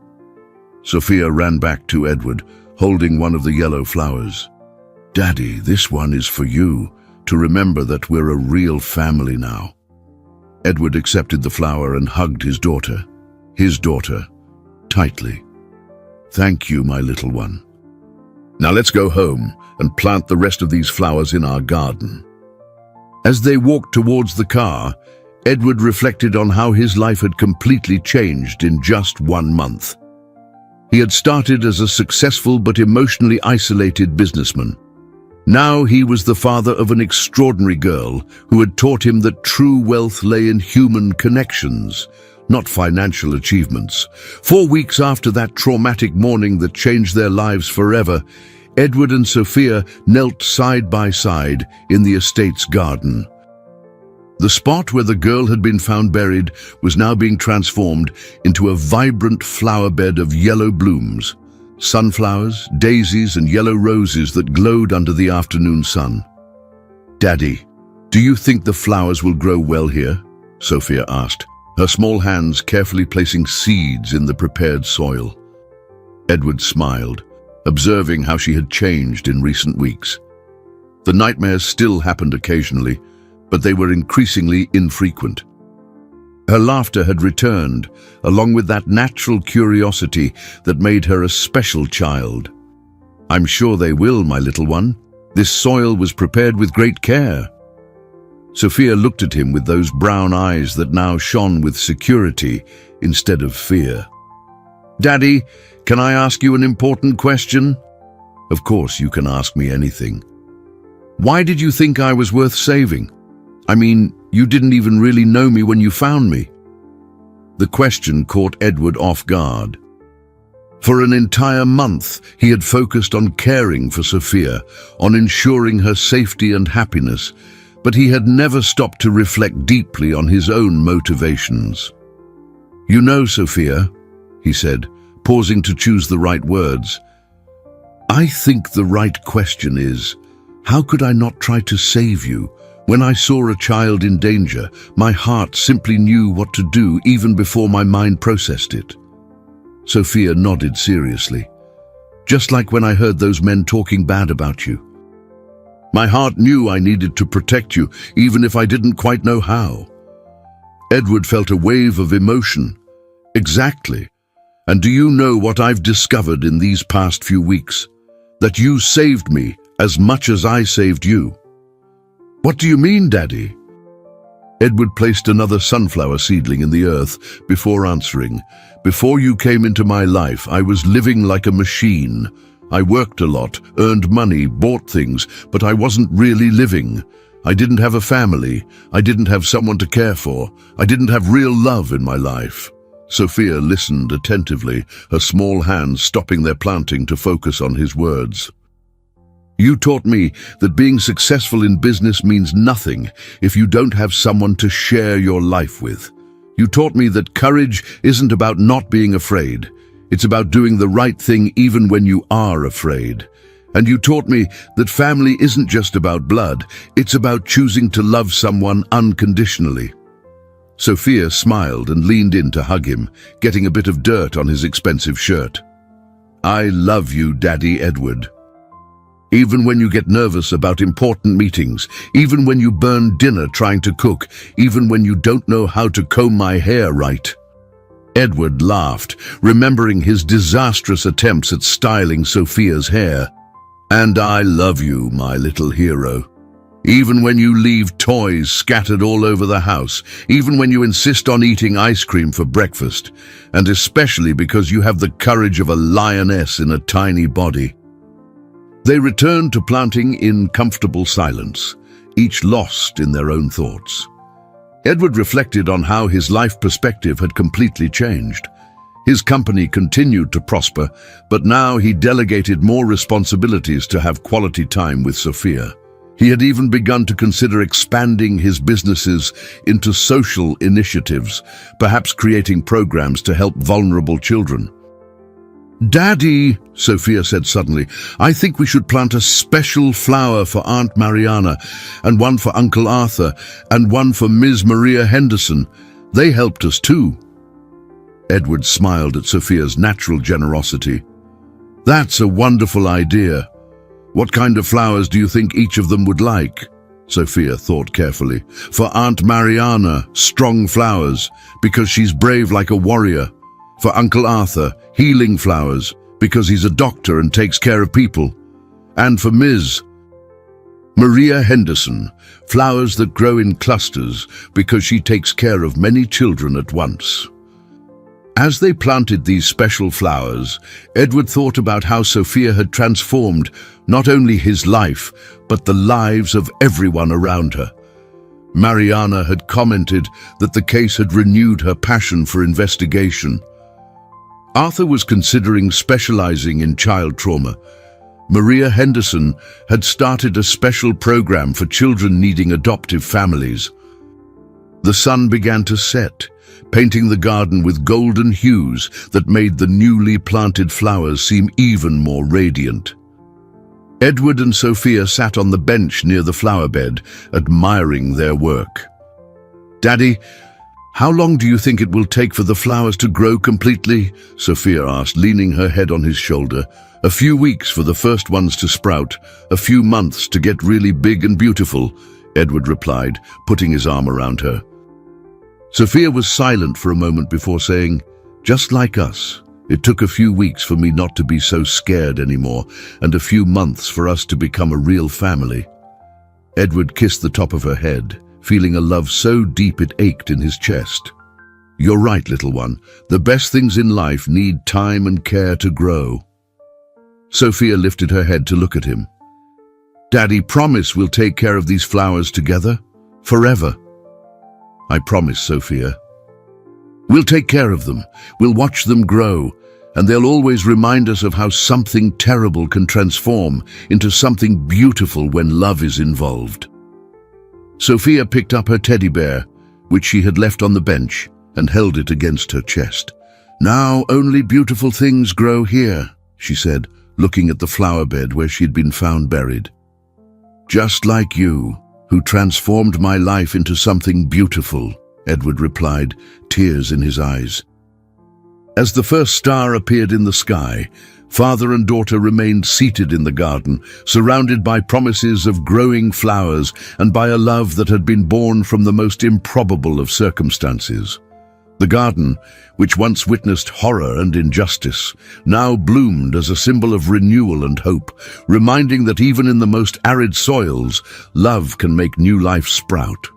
Sophia ran back to Edward, holding one of the yellow flowers. Daddy, this one is for you, to remember that we're a real family now. Edward accepted the flower and hugged his daughter, tightly. Thank you, my little one. Now let's go home and plant the rest of these flowers in our garden. As they walked towards the car, Edward reflected on how his life had completely changed in just 1 month. He had started as a successful but emotionally isolated businessman. Now he was the father of an extraordinary girl who had taught him that true wealth lay in human connections, not financial achievements. 4 weeks after that traumatic morning that changed their lives forever, Edward and Sophia knelt side by side in the estate's garden. The spot where the girl had been found buried was now being transformed into a vibrant flower bed of yellow blooms, sunflowers, daisies, and yellow roses that glowed under the afternoon sun. Daddy, do you think the flowers will grow well here? Sophia asked, her small hands carefully placing seeds in the prepared soil. Edward smiled, observing how she had changed in recent weeks. The nightmares still happened occasionally, but they were increasingly infrequent. Her laughter had returned, along with that natural curiosity that made her a special child. I'm sure they will, my little one. This soil was prepared with great care. Sophia looked at him with those brown eyes that now shone with security instead of fear. Daddy, can I ask you an important question? Of course, you can ask me anything. Why did you think I was worth saving? I mean, you didn't even really know me when you found me. The question caught Edward off guard. For an entire month, he had focused on caring for Sophia, on ensuring her safety and happiness, but he had never stopped to reflect deeply on his own motivations. You know, Sophia, he said, pausing to choose the right words, I think the right question is, how could I not try to save you When I saw a child in danger, my heart simply knew what to do even before my mind processed it. Sophia nodded seriously. Just like when I heard those men talking bad about you. My heart knew I needed to protect you, even if I didn't quite know how. Edward felt a wave of emotion. Exactly. And do you know what I've discovered in these past few weeks? That you saved me as much as I saved you. What do you mean, Daddy? Edward placed another sunflower seedling in the earth before answering. Before you came into my life, I was living like a machine. I worked a lot, earned money, bought things, but I wasn't really living. I didn't have a family. I didn't have someone to care for. I didn't have real love in my life. Sophia listened attentively, her small hands stopping their planting to focus on his words. You taught me that being successful in business means nothing if you don't have someone to share your life with. You taught me that courage isn't about not being afraid. It's about doing the right thing even when you are afraid. And you taught me that family isn't just about blood, it's about choosing to love someone unconditionally. Sophia smiled and leaned in to hug him, getting a bit of dirt on his expensive shirt. I love you, Daddy Edward. Even when you get nervous about important meetings, even when you burn dinner trying to cook, even when you don't know how to comb my hair right. Edward laughed, remembering his disastrous attempts at styling Sophia's hair. And I love you, my little hero. Even when you leave toys scattered all over the house, even when you insist on eating ice cream for breakfast, and especially because you have the courage of a lioness in a tiny body. They returned to planting in comfortable silence, each lost in their own thoughts. Edward reflected on how his life perspective had completely changed. His company continued to prosper, but now he delegated more responsibilities to have quality time with Sophia. He had even begun to consider expanding his businesses into social initiatives, perhaps creating programs to help vulnerable children. Daddy, Sophia said suddenly, I think we should plant a special flower for Aunt Mariana, and one for Uncle Arthur, and one for Ms. Maria Henderson. They helped us too. Edward smiled at Sophia's natural generosity. That's a wonderful idea. What kind of flowers do you think each of them would like? Sophia thought carefully. For Aunt Mariana, strong flowers, because she's brave like a warrior. For Uncle Arthur, healing flowers, because he's a doctor and takes care of people. And for Ms. Maria Henderson, flowers that grow in clusters because she takes care of many children at once. As they planted these special flowers, Edward thought about how Sophia had transformed not only his life, but the lives of everyone around her. Mariana had commented that the case had renewed her passion for investigation. Arthur was considering specializing in child trauma. Maria Henderson had started a special program for children needing adoptive families. The sun began to set, painting the garden with golden hues that made the newly planted flowers seem even more radiant. Edward and Sophia sat on the bench near the flower bed, admiring their work. Daddy, how long do you think it will take for the flowers to grow completely? Sophia asked, leaning her head on his shoulder. A few weeks for the first ones to sprout, a few months to get really big and beautiful, Edward replied, putting his arm around her. Sophia was silent for a moment before saying, just like us. It took a few weeks for me not to be so scared anymore, and a few months for us to become a real family. Edward kissed the top of her head, feeling a love so deep it ached in his chest. You're right, little one. The best things in life need time and care to grow. Sophia lifted her head to look at him. Daddy, promise we'll take care of these flowers together? Forever. I promise, Sophia. We'll take care of them. We'll watch them grow, and they'll always remind us of how something terrible can transform into something beautiful when love is involved. Sophia picked up her teddy bear, which she had left on the bench, and held it against her chest. Now only beautiful things grow here, she said, looking at the flower bed where she had been found buried. Just like you. who transformed my life into something beautiful," Edward replied, tears in his eyes. As the first star appeared in the sky, father and daughter remained seated in the garden, surrounded by promises of growing flowers and by a love that had been born from the most improbable of circumstances. The garden, which once witnessed horror and injustice, now bloomed as a symbol of renewal and hope, reminding that even in the most arid soils, love can make new life sprout.